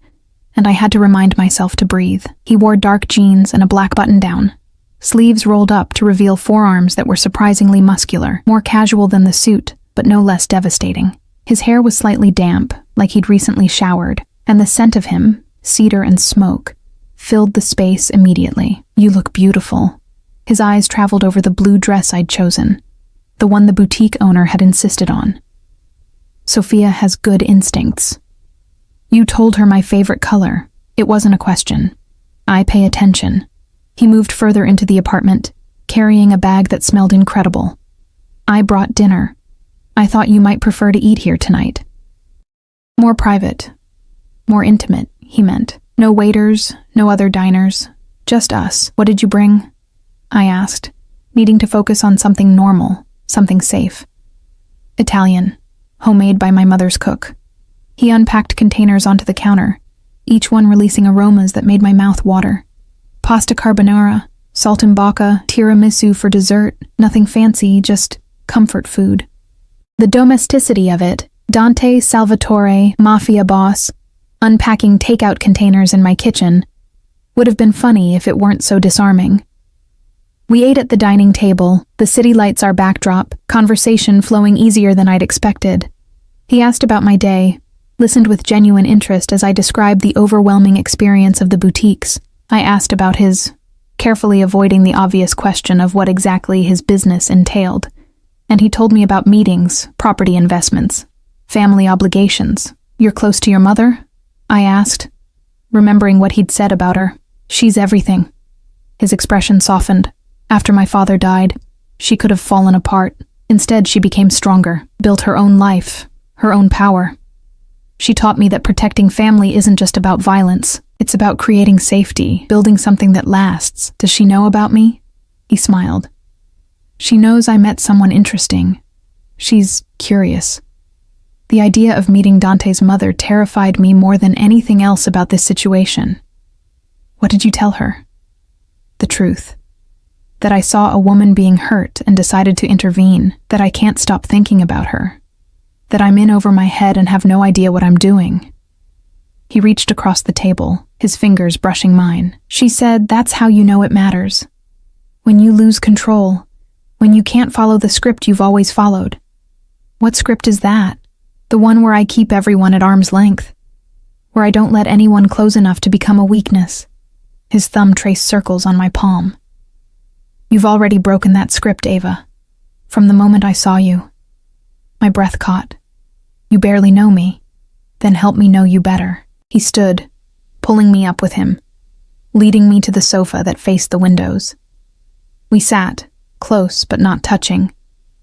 A: and I had to remind myself to breathe. He wore dark jeans and a black button-down, sleeves rolled up to reveal forearms that were surprisingly muscular, more casual than the suit, but no less devastating. His hair was slightly damp, like he'd recently showered, and the scent of him, cedar and smoke, filled the space immediately. "You look beautiful." His eyes traveled over the blue dress I'd chosen, the one the boutique owner had insisted on. "Sophia has good instincts. You told her my favorite color. It wasn't a question. I pay attention." He moved further into the apartment, carrying a bag that smelled incredible. "I brought dinner. I thought you might prefer to eat here tonight." More private, more intimate, he meant. No waiters, no other diners, just us. "What did you bring?" I asked, needing to focus on something normal, something safe. "Italian, homemade by my mother's cook." He unpacked containers onto the counter, each one releasing aromas that made my mouth water. Pasta carbonara, saltimbocca, tiramisu for dessert, nothing fancy, just comfort food. The domesticity of it, Dante Salvatore, Mafia boss, unpacking takeout containers in my kitchen, would have been funny if it weren't so disarming. We ate at the dining table, the city lights our backdrop, conversation flowing easier than I'd expected. He asked about my day, listened with genuine interest as I described the overwhelming experience of the boutiques. I asked about his, carefully avoiding the obvious question of what exactly his business entailed, and he told me about meetings, property investments, family obligations. "You're close to your mother?" I asked, remembering what he'd said about her. "She's everything." His expression softened. "After my father died, she could have fallen apart. Instead, she became stronger, built her own life, her own power. She taught me that protecting family isn't just about violence. It's about creating safety, building something that lasts. Does she know about me?" He smiled. "She knows I met someone interesting. She's curious." The idea of meeting Dante's mother terrified me more than anything else about this situation. "What did you tell her?" "The truth. That I saw a woman being hurt and decided to intervene, that I can't stop thinking about her, that I'm in over my head and have no idea what I'm doing." He reached across the table, his fingers brushing mine. "She said that's how you know it matters. When you lose control, when you can't follow the script you've always followed." "What script is that?" "The one where I keep everyone at arm's length, where I don't let anyone close enough to become a weakness." His thumb traced circles on my palm. "You've already broken that script, Ava. From the moment I saw you." My breath caught. "You barely know me. Then help me know you better." He stood, pulling me up with him, leading me to the sofa that faced the windows. We sat, close but not touching,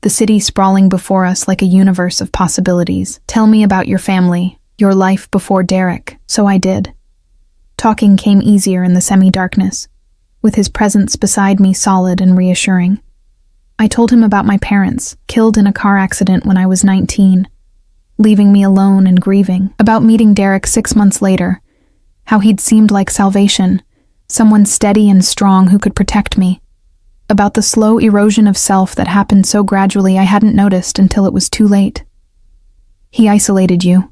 A: the city sprawling before us like a universe of possibilities. "Tell me about your family, your life before Derek." So I did. Talking came easier in the semi-darkness, with his presence beside me solid and reassuring. I told him about my parents, killed in a car accident when I was 19, leaving me alone and grieving, about meeting Derek 6 months later, how he'd seemed like salvation, someone steady and strong who could protect me, about the slow erosion of self that happened so gradually I hadn't noticed until it was too late. "He isolated you,"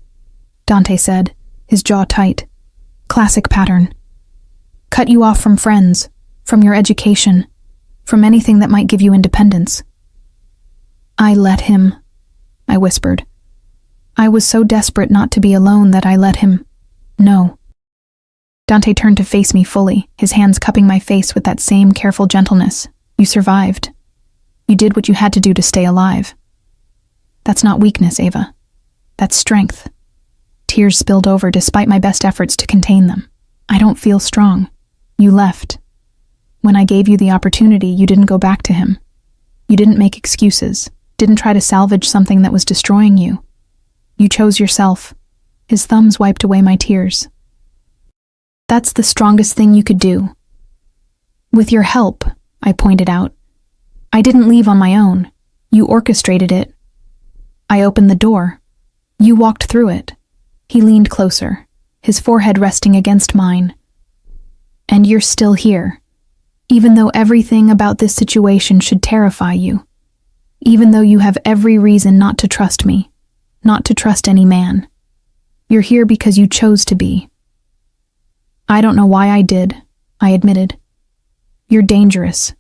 A: Dante said, his jaw tight. "Classic pattern. Cut you off from friends, from your education, from anything that might give you independence." "I let him," I whispered. "I was so desperate not to be alone that I let him. No." Dante turned to face me fully, his hands cupping my face with that same careful gentleness. "You survived. You did what you had to do to stay alive. That's not weakness, Ava. That's strength." Tears spilled over despite my best efforts to contain them. "I don't feel strong. You left. When I gave you the opportunity, you didn't go back to him. You didn't make excuses, didn't try to salvage something that was destroying you. You chose yourself." His thumbs wiped away my tears. "That's the strongest thing you could do. With your help, I pointed out. I didn't leave on my own. You orchestrated it. I opened the door. You walked through it. He leaned closer, his forehead resting against mine. And you're still here, even though everything about this situation should terrify you. Even though you have every reason not to trust me, not to trust any man. You're here because you chose to be. I don't know why I did, I admitted. You're dangerous.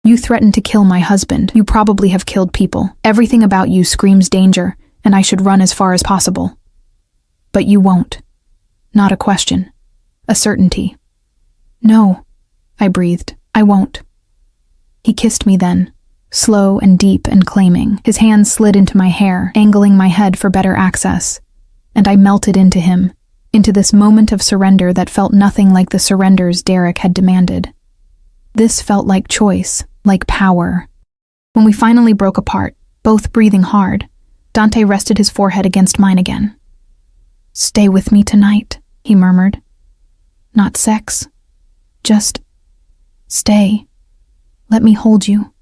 A: You threatened to kill my husband. You probably have killed people. Everything about you screams danger, and I should run as far as possible. But you won't. Not a question. A certainty. No, I breathed. I won't. He kissed me then, slow and deep and claiming. His hands slid into my hair, angling my head for better access. And I melted into him, into this moment of surrender that felt nothing like the surrenders Derek had demanded. This felt like choice, like power. When we finally broke apart, both breathing hard, Dante rested his forehead against mine again. "Stay with me tonight," he murmured. "Not sex. Just stay. Let me hold you.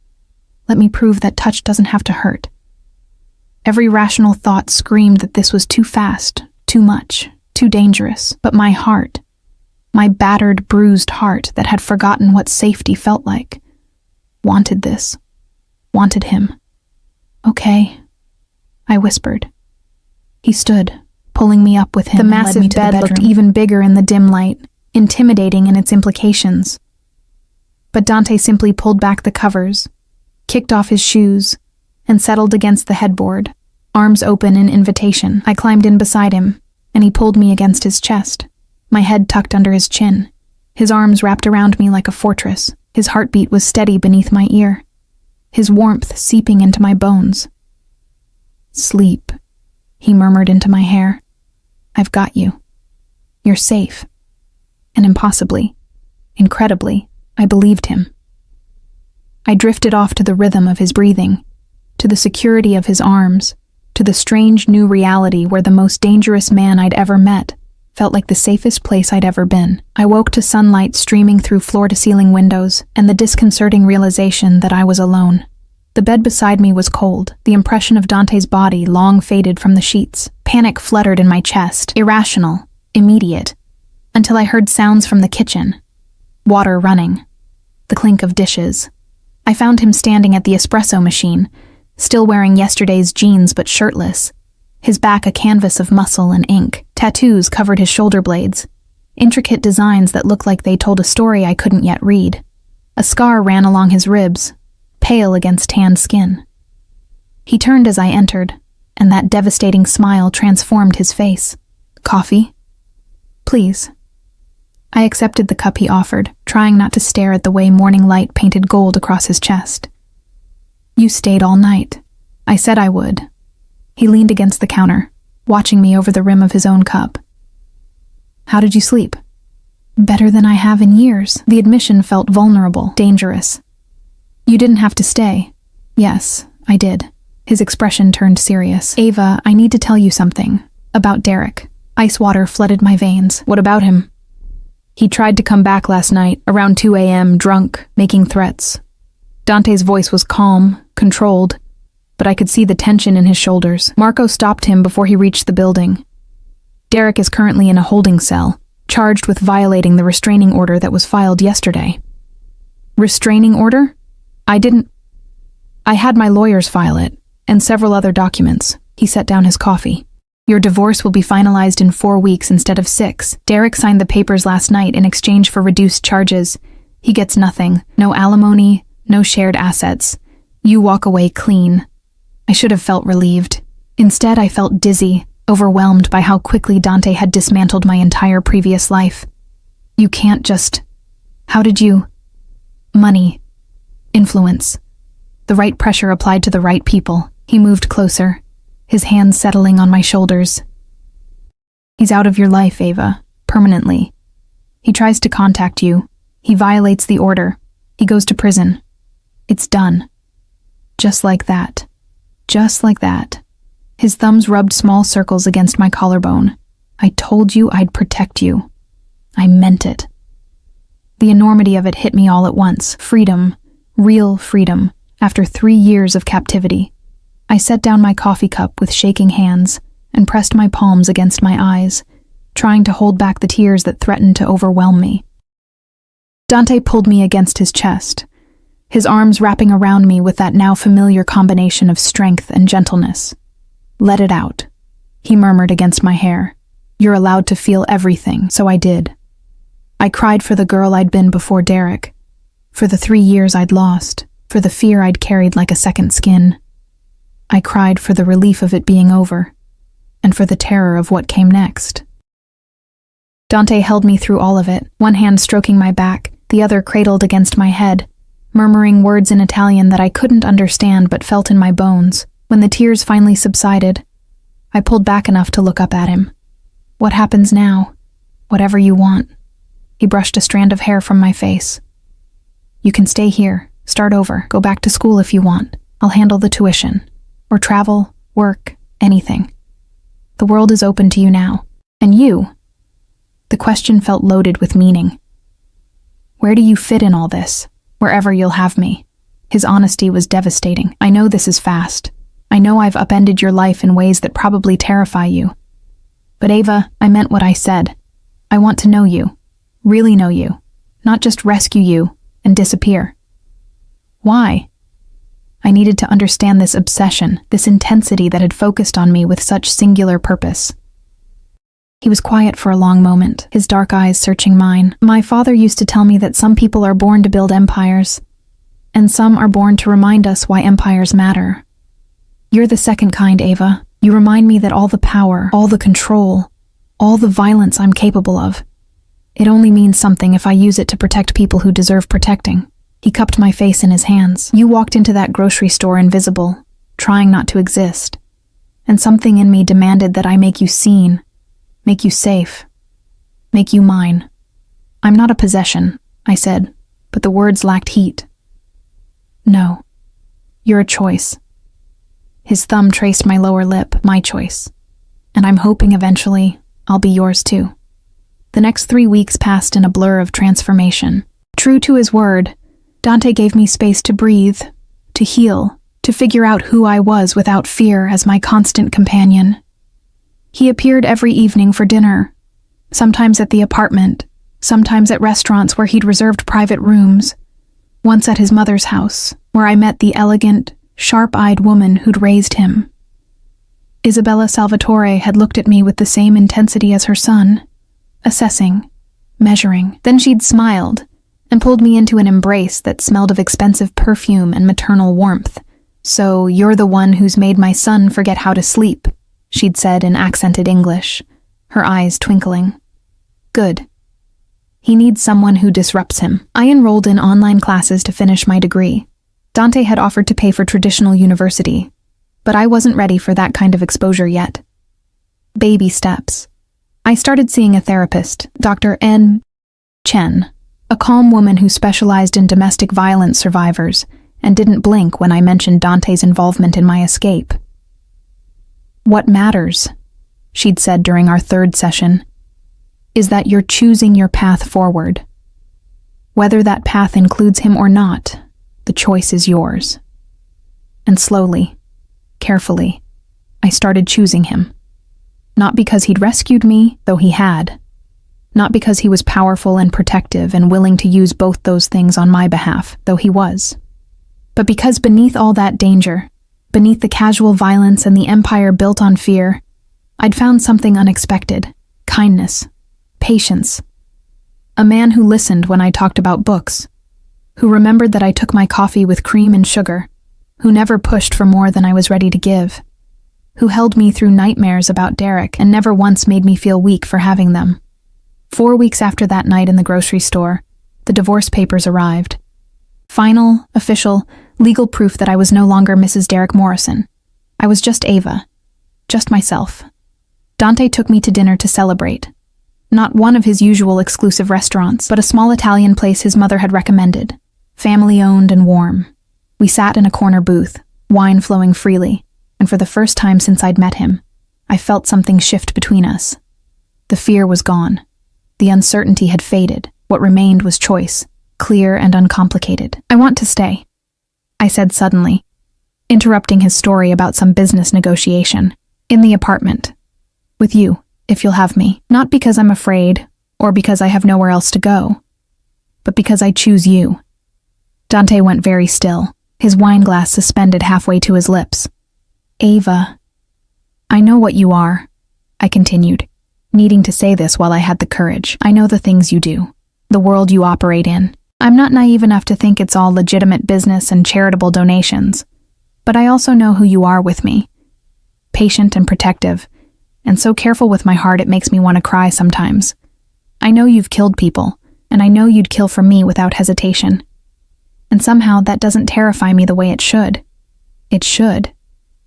A: Let me prove that touch doesn't have to hurt." Every rational thought screamed that this was too fast, too much, too dangerous. But my heart, my battered, bruised heart that had forgotten what safety felt like, wanted this, wanted him. "Okay," I whispered. He stood, pulling me up with him. The massive bed looked even bigger in the dim light, intimidating in its implications. But Dante simply pulled back the covers, kicked off his shoes, and settled against the headboard, arms open in invitation. I climbed in beside him, and he pulled me against his chest, my head tucked under his chin, his arms wrapped around me like a fortress. His heartbeat was steady beneath my ear, his warmth seeping into my bones. "Sleep," he murmured into my hair. "I've got you. You're safe." And impossibly, incredibly, I believed him. I drifted off to the rhythm of his breathing, to the security of his arms, to the strange new reality where the most dangerous man I'd ever met felt like the safest place I'd ever been. I woke to sunlight streaming through floor-to-ceiling windows and the disconcerting realization that I was alone. The bed beside me was cold, the impression of Dante's body long faded from the sheets. Panic fluttered in my chest, irrational, immediate, until I heard sounds from the kitchen. Water running, the clink of dishes. I found him standing at the espresso machine, still wearing yesterday's jeans but shirtless, his back a canvas of muscle and ink. Tattoos covered his shoulder blades, intricate designs that looked like they told a story I couldn't yet read. A scar ran along his ribs, pale against tanned skin. He turned as I entered, and that devastating smile transformed his face. "Coffee?" "Please." I accepted the cup he offered, trying not to stare at the way morning light painted gold across his chest. "You stayed all night. I said I would." He leaned against the counter, watching me over the rim of his own cup. "How did you sleep?" "Better than I have in years." The admission felt vulnerable, dangerous. "You didn't have to stay." "Yes, I did." His expression turned serious. "Ava, I need to tell you something. About Derek." Ice water flooded my veins. "What about him?" "He tried to come back last night, around 2 a.m., drunk, making threats." Dante's voice was calm, controlled, but I could see the tension in his shoulders. "Marco stopped him before he reached the building. Derek is currently in a holding cell, charged with violating the restraining order that was filed yesterday." "Restraining order?" I had my lawyers file it, and several other documents." He set down his coffee. "Your divorce will be finalized in 4 weeks instead of 6. Derek signed the papers last night in exchange for reduced charges. He gets nothing. No alimony, no shared assets. You walk away clean." I should have felt relieved. Instead, I felt dizzy, overwhelmed by how quickly Dante had dismantled my entire previous life. "You can't just... How did you..." "Money. Influence. The right pressure applied to the right people." He moved closer, his hands settling on my shoulders. "He's out of your life, Ava, permanently. He tries to contact you. He violates the order. He goes to prison. It's done. Just like that. Just like that." His thumbs rubbed small circles against my collarbone. "I told you I'd protect you. I meant it." The enormity of it hit me all at once. Freedom, real freedom, after 3 years of captivity. I set down my coffee cup with shaking hands and pressed my palms against my eyes, trying to hold back the tears that threatened to overwhelm me. Dante pulled me against his chest, his arms wrapping around me with that now familiar combination of strength and gentleness. "Let it out," he murmured against my hair. "You're allowed to feel everything," so I did. I cried for the girl I'd been before Derek, for the 3 years I'd lost, for the fear I'd carried like a second skin. I cried for the relief of it being over, and for the terror of what came next. Dante held me through all of it, one hand stroking my back, the other cradled against my head, murmuring words in Italian that I couldn't understand but felt in my bones. When the tears finally subsided, I pulled back enough to look up at him. "What happens now? Whatever you want." He brushed a strand of hair from my face. "You can stay here, start over, go back to school if you want. I'll handle the tuition. Or travel, work, anything. The world is open to you now. And you?" The question felt loaded with meaning. "Where do you fit in all this? Wherever you'll have me." His honesty was devastating. "I know this is fast. I know I've upended your life in ways that probably terrify you. But Ava, I meant what I said. I want to know you, really know you, not just rescue you and disappear." Why? I needed to understand this obsession, this intensity that had focused on me with such singular purpose. He was quiet for a long moment, his dark eyes searching mine. "My father used to tell me that some people are born to build empires, and some are born to remind us why empires matter. You're the second kind, Ava. You remind me that all the power, all the control, all the violence I'm capable of, it only means something if I use it to protect people who deserve protecting." He cupped my face in his hands. "You walked into that grocery store invisible, trying not to exist, and something in me demanded that I make you seen, make you safe, make you mine. I'm not a possession," I said, but the words lacked heat. "No, you're a choice." His thumb traced my lower lip, "My choice. And I'm hoping eventually I'll be yours too." The next 3 weeks passed in a blur of transformation. True to his word, Dante gave me space to breathe, to heal, to figure out who I was without fear as my constant companion. He appeared every evening for dinner, sometimes at the apartment, sometimes at restaurants where he'd reserved private rooms, once at his mother's house, where I met the elegant, sharp-eyed woman who'd raised him. Isabella Salvatore had looked at me with the same intensity as her son, assessing, measuring. Then she'd smiled and pulled me into an embrace that smelled of expensive perfume and maternal warmth. "So you're the one who's made my son forget how to sleep," she'd said in accented English, her eyes twinkling. "Good. He needs someone who disrupts him." I enrolled in online classes to finish my degree. Dante had offered to pay for traditional university, but I wasn't ready for that kind of exposure yet. Baby steps. I started seeing a therapist, Dr. N. Chen, a calm woman who specialized in domestic violence survivors and didn't blink when I mentioned Dante's involvement in my escape. "What matters," she'd said during our 3rd session, "is that you're choosing your path forward. Whether that path includes him or not, the choice is yours." And slowly, carefully, I started choosing him. Not because he'd rescued me, though he had. Not because he was powerful and protective and willing to use both those things on my behalf, though he was. But because beneath all that danger, beneath the casual violence and the empire built on fear, I'd found something unexpected: kindness, patience. A man who listened when I talked about books, who remembered that I took my coffee with cream and sugar, who never pushed for more than I was ready to give, who held me through nightmares about Derek and never once made me feel weak for having them. 4 weeks after that night in the grocery store, the divorce papers arrived. Final, official, legal proof that I was no longer Mrs. Derek Morrison. I was just Ava, just myself. Dante took me to dinner to celebrate. Not one of his usual exclusive restaurants, but a small Italian place his mother had recommended, family-owned and warm. We sat in a corner booth, wine flowing freely, and for the first time since I'd met him, I felt something shift between us. The fear was gone. The uncertainty had faded. What remained was choice, clear and uncomplicated. I want to stay, I said suddenly, interrupting his story about some business negotiation. In the apartment. With you, if you'll have me. Not because I'm afraid, or because I have nowhere else to go, but because I choose you. Dante went very still, his wineglass suspended halfway to his lips. Ava. I know what you are, I continued, needing to say this while I had the courage. I know the things you do, the world you operate in. I'm not naive enough to think it's all legitimate business and charitable donations, but I also know who you are with me. Patient and protective, and so careful with my heart it makes me want to cry sometimes. I know you've killed people, and I know you'd kill for me without hesitation. And somehow that doesn't terrify me the way it should. It should,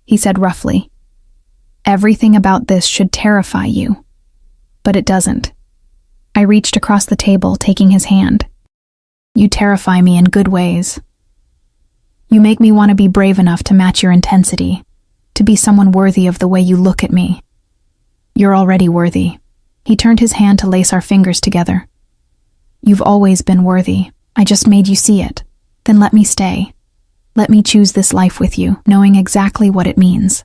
A: he said roughly. Everything about this should terrify you. But it doesn't. I reached across the table, taking his hand. You terrify me in good ways. You make me want to be brave enough to match your intensity, to be someone worthy of the way you look at me. You're already worthy. He turned his hand to lace our fingers together. You've always been worthy. I just made you see it. Then let me stay. Let me choose this life with you, knowing exactly what it means.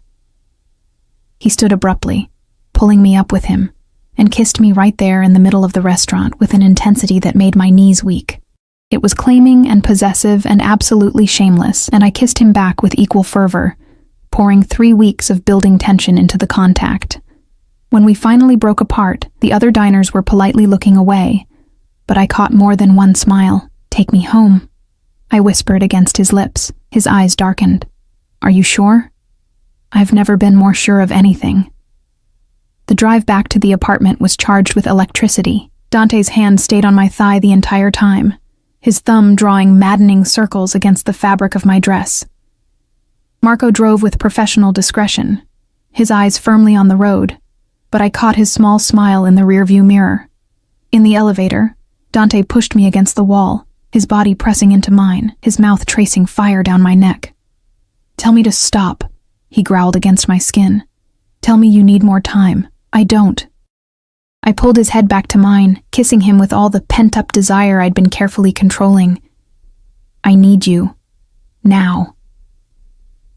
A: He stood abruptly, pulling me up with him, and kissed me right there in the middle of the restaurant with an intensity that made my knees weak. It was claiming and possessive and absolutely shameless, and I kissed him back with equal fervor, pouring 3 weeks of building tension into the contact. When we finally broke apart, the other diners were politely looking away, but I caught more than one smile. Take me home, I whispered against his lips. His eyes darkened. Are you sure? I've never been more sure of anything. The drive back to the apartment was charged with electricity. Dante's hand stayed on my thigh the entire time, his thumb drawing maddening circles against the fabric of my dress. Marco drove with professional discretion, his eyes firmly on the road, but I caught his small smile in the rearview mirror. In the elevator, Dante pushed me against the wall, his body pressing into mine, his mouth tracing fire down my neck. Tell me to stop, he growled against my skin. Tell me you need more time. I don't. I pulled his head back to mine, kissing him with all the pent-up desire I'd been carefully controlling. I need you. Now.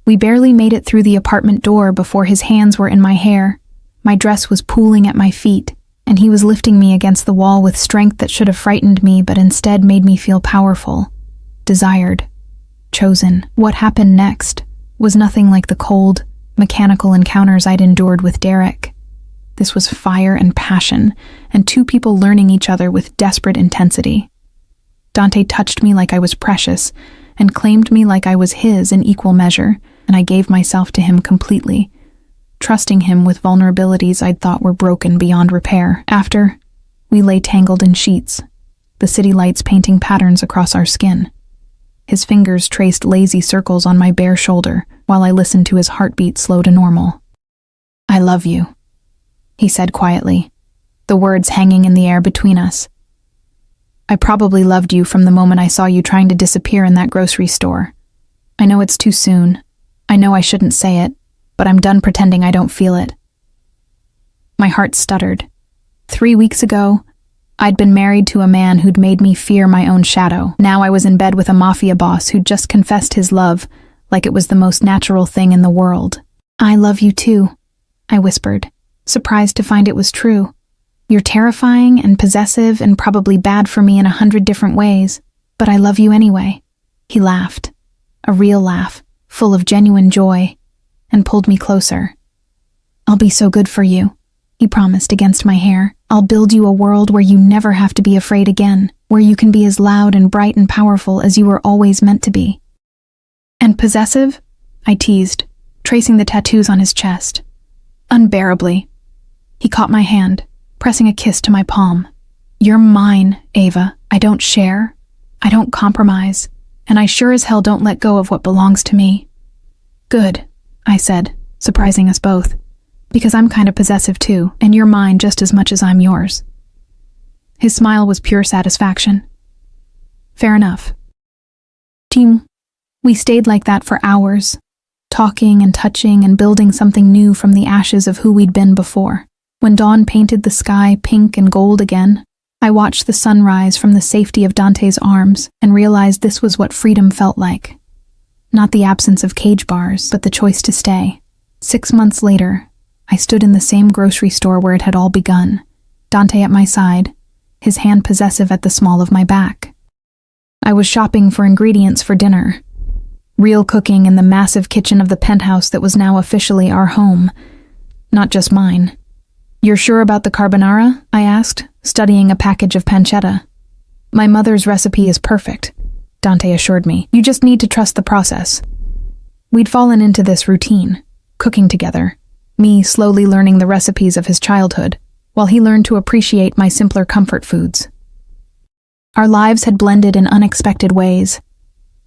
A: We barely made it through the apartment door before his hands were in my hair. My dress was pooling at my feet, and he was lifting me against the wall with strength that should have frightened me but instead made me feel powerful, desired, chosen. What happened next was nothing like the cold, mechanical encounters I'd endured with Derek. This was fire and passion, and two people learning each other with desperate intensity. Dante touched me like I was precious, and claimed me like I was his in equal measure, and I gave myself to him completely, trusting him with vulnerabilities I'd thought were broken beyond repair. After, we lay tangled in sheets, the city lights painting patterns across our skin. His fingers traced lazy circles on my bare shoulder, while I listened to his heartbeat slow to normal. I love you, he said quietly, the words hanging in the air between us. I probably loved you from the moment I saw you trying to disappear in that grocery store. I know it's too soon. I know I shouldn't say it, but I'm done pretending I don't feel it. My heart stuttered. 3 weeks ago, I'd been married to a man who'd made me fear my own shadow. Now I was in bed with a mafia boss who'd just confessed his love like it was the most natural thing in the world. I love you too, I whispered, surprised to find it was true. You're terrifying and possessive and probably bad for me in 100 different ways, but I love you anyway. He laughed, a real laugh, full of genuine joy, and pulled me closer. I'll be so good for you, he promised against my hair. I'll build you a world where you never have to be afraid again, where you can be as loud and bright and powerful as you were always meant to be. And possessive? I teased, tracing the tattoos on his chest. Unbearably. He caught my hand, pressing a kiss to my palm. You're mine, Ava. I don't share. I don't compromise. And I sure as hell don't let go of what belongs to me. Good, I said, surprising us both. Because I'm kind of possessive too, and you're mine just as much as I'm yours. His smile was pure satisfaction. Fair enough. Team, we stayed like that for hours, talking and touching and building something new from the ashes of who we'd been before. When dawn painted the sky pink and gold again, I watched the sun rise from the safety of Dante's arms and realized this was what freedom felt like. Not the absence of cage bars, but the choice to stay. 6 months later, I stood in the same grocery store where it had all begun, Dante at my side, his hand possessive at the small of my back. I was shopping for ingredients for dinner. Real cooking in the massive kitchen of the penthouse that was now officially our home. Not just mine. "You're sure about the carbonara?" I asked, studying a package of pancetta. "My mother's recipe is perfect," Dante assured me. "You just need to trust the process." We'd fallen into this routine, cooking together, me slowly learning the recipes of his childhood, while he learned to appreciate my simpler comfort foods. Our lives had blended in unexpected ways.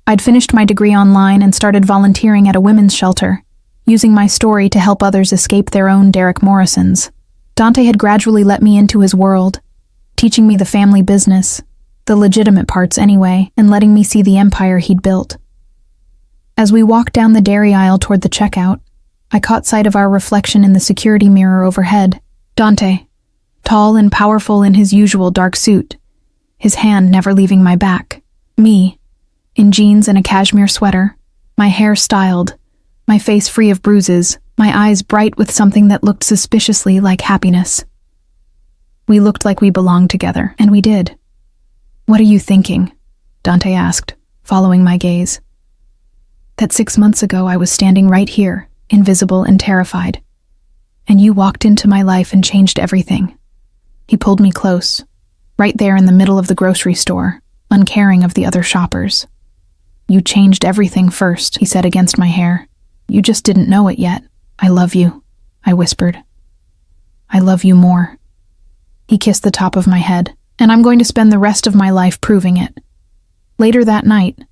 A: I'd finished my degree online and started volunteering at a women's shelter, using my story to help others escape their own Derek Morrisons. Dante had gradually let me into his world, teaching me the family business, the legitimate parts anyway, and letting me see the empire he'd built. As we walked down the dairy aisle toward the checkout, I caught sight of our reflection in the security mirror overhead. Dante, tall and powerful in his usual dark suit, his hand never leaving my back. Me, in jeans and a cashmere sweater, my hair styled, my face free of bruises, my eyes bright with something that looked suspiciously like happiness. We looked like we belonged together, and we did. "What are you thinking?" Dante asked, following my gaze. "That 6 months ago I was standing right here, invisible and terrified, and you walked into my life and changed everything." He pulled me close, right there in the middle of the grocery store, uncaring of the other shoppers. "You changed everything first," he said against my hair. "You just didn't know it yet. I love you," I whispered. "I love you more." He kissed the top of my head, and I'm going to spend the rest of my life proving it. Later that night,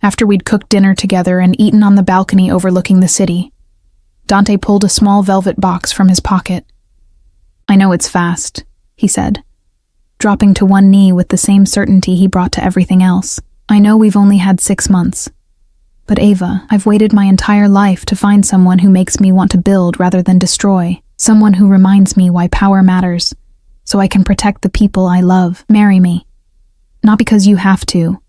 A: after we'd cooked dinner together and eaten on the balcony overlooking the city, Dante pulled a small velvet box from his pocket. "I know it's fast," he said, dropping to one knee with the same certainty he brought to everything else. "I know we've only had 6 months. But Ava, I've waited my entire life to find someone who makes me want to build rather than destroy, someone who reminds me why power matters, so I can protect the people I love. Marry me. Not because you have to,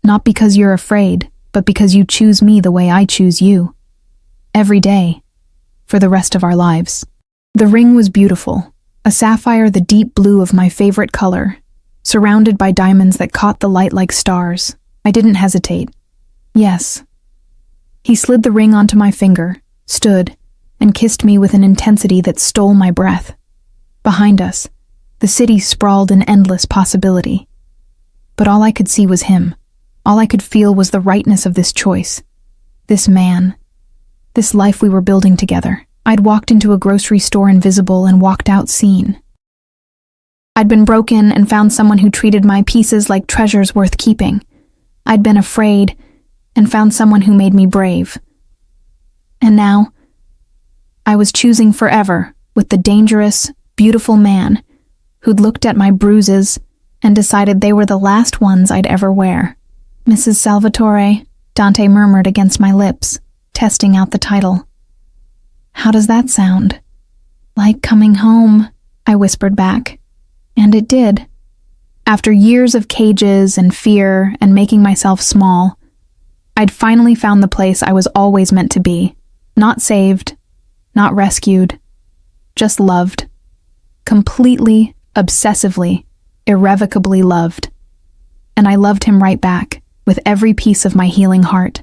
A: not because you're afraid, but because you choose me the way I choose you. Every day, for the rest of our lives." The ring was beautiful, a sapphire the deep blue of my favorite color, surrounded by diamonds that caught the light like stars. I didn't hesitate. "Yes." He slid the ring onto my finger, stood, and kissed me with an intensity that stole my breath. Behind us, the city sprawled in endless possibility. But all I could see was him. All I could feel was the rightness of this choice. This man. This life we were building together. I'd walked into a grocery store invisible and walked out seen. I'd been broken and found someone who treated my pieces like treasures worth keeping. I'd been afraid and found someone who made me brave. And now, I was choosing forever with the dangerous, beautiful man who'd looked at my bruises and decided they were the last ones I'd ever wear. "Mrs. Salvatore," Dante murmured against my lips, testing out the title. "How does that sound?" "Like coming home," I whispered back. And it did. After years of cages and fear and making myself small, I'd finally found the place I was always meant to be. Not saved, not rescued, just loved. Completely, obsessively, irrevocably loved. And I loved him right back, with every piece of my healing heart.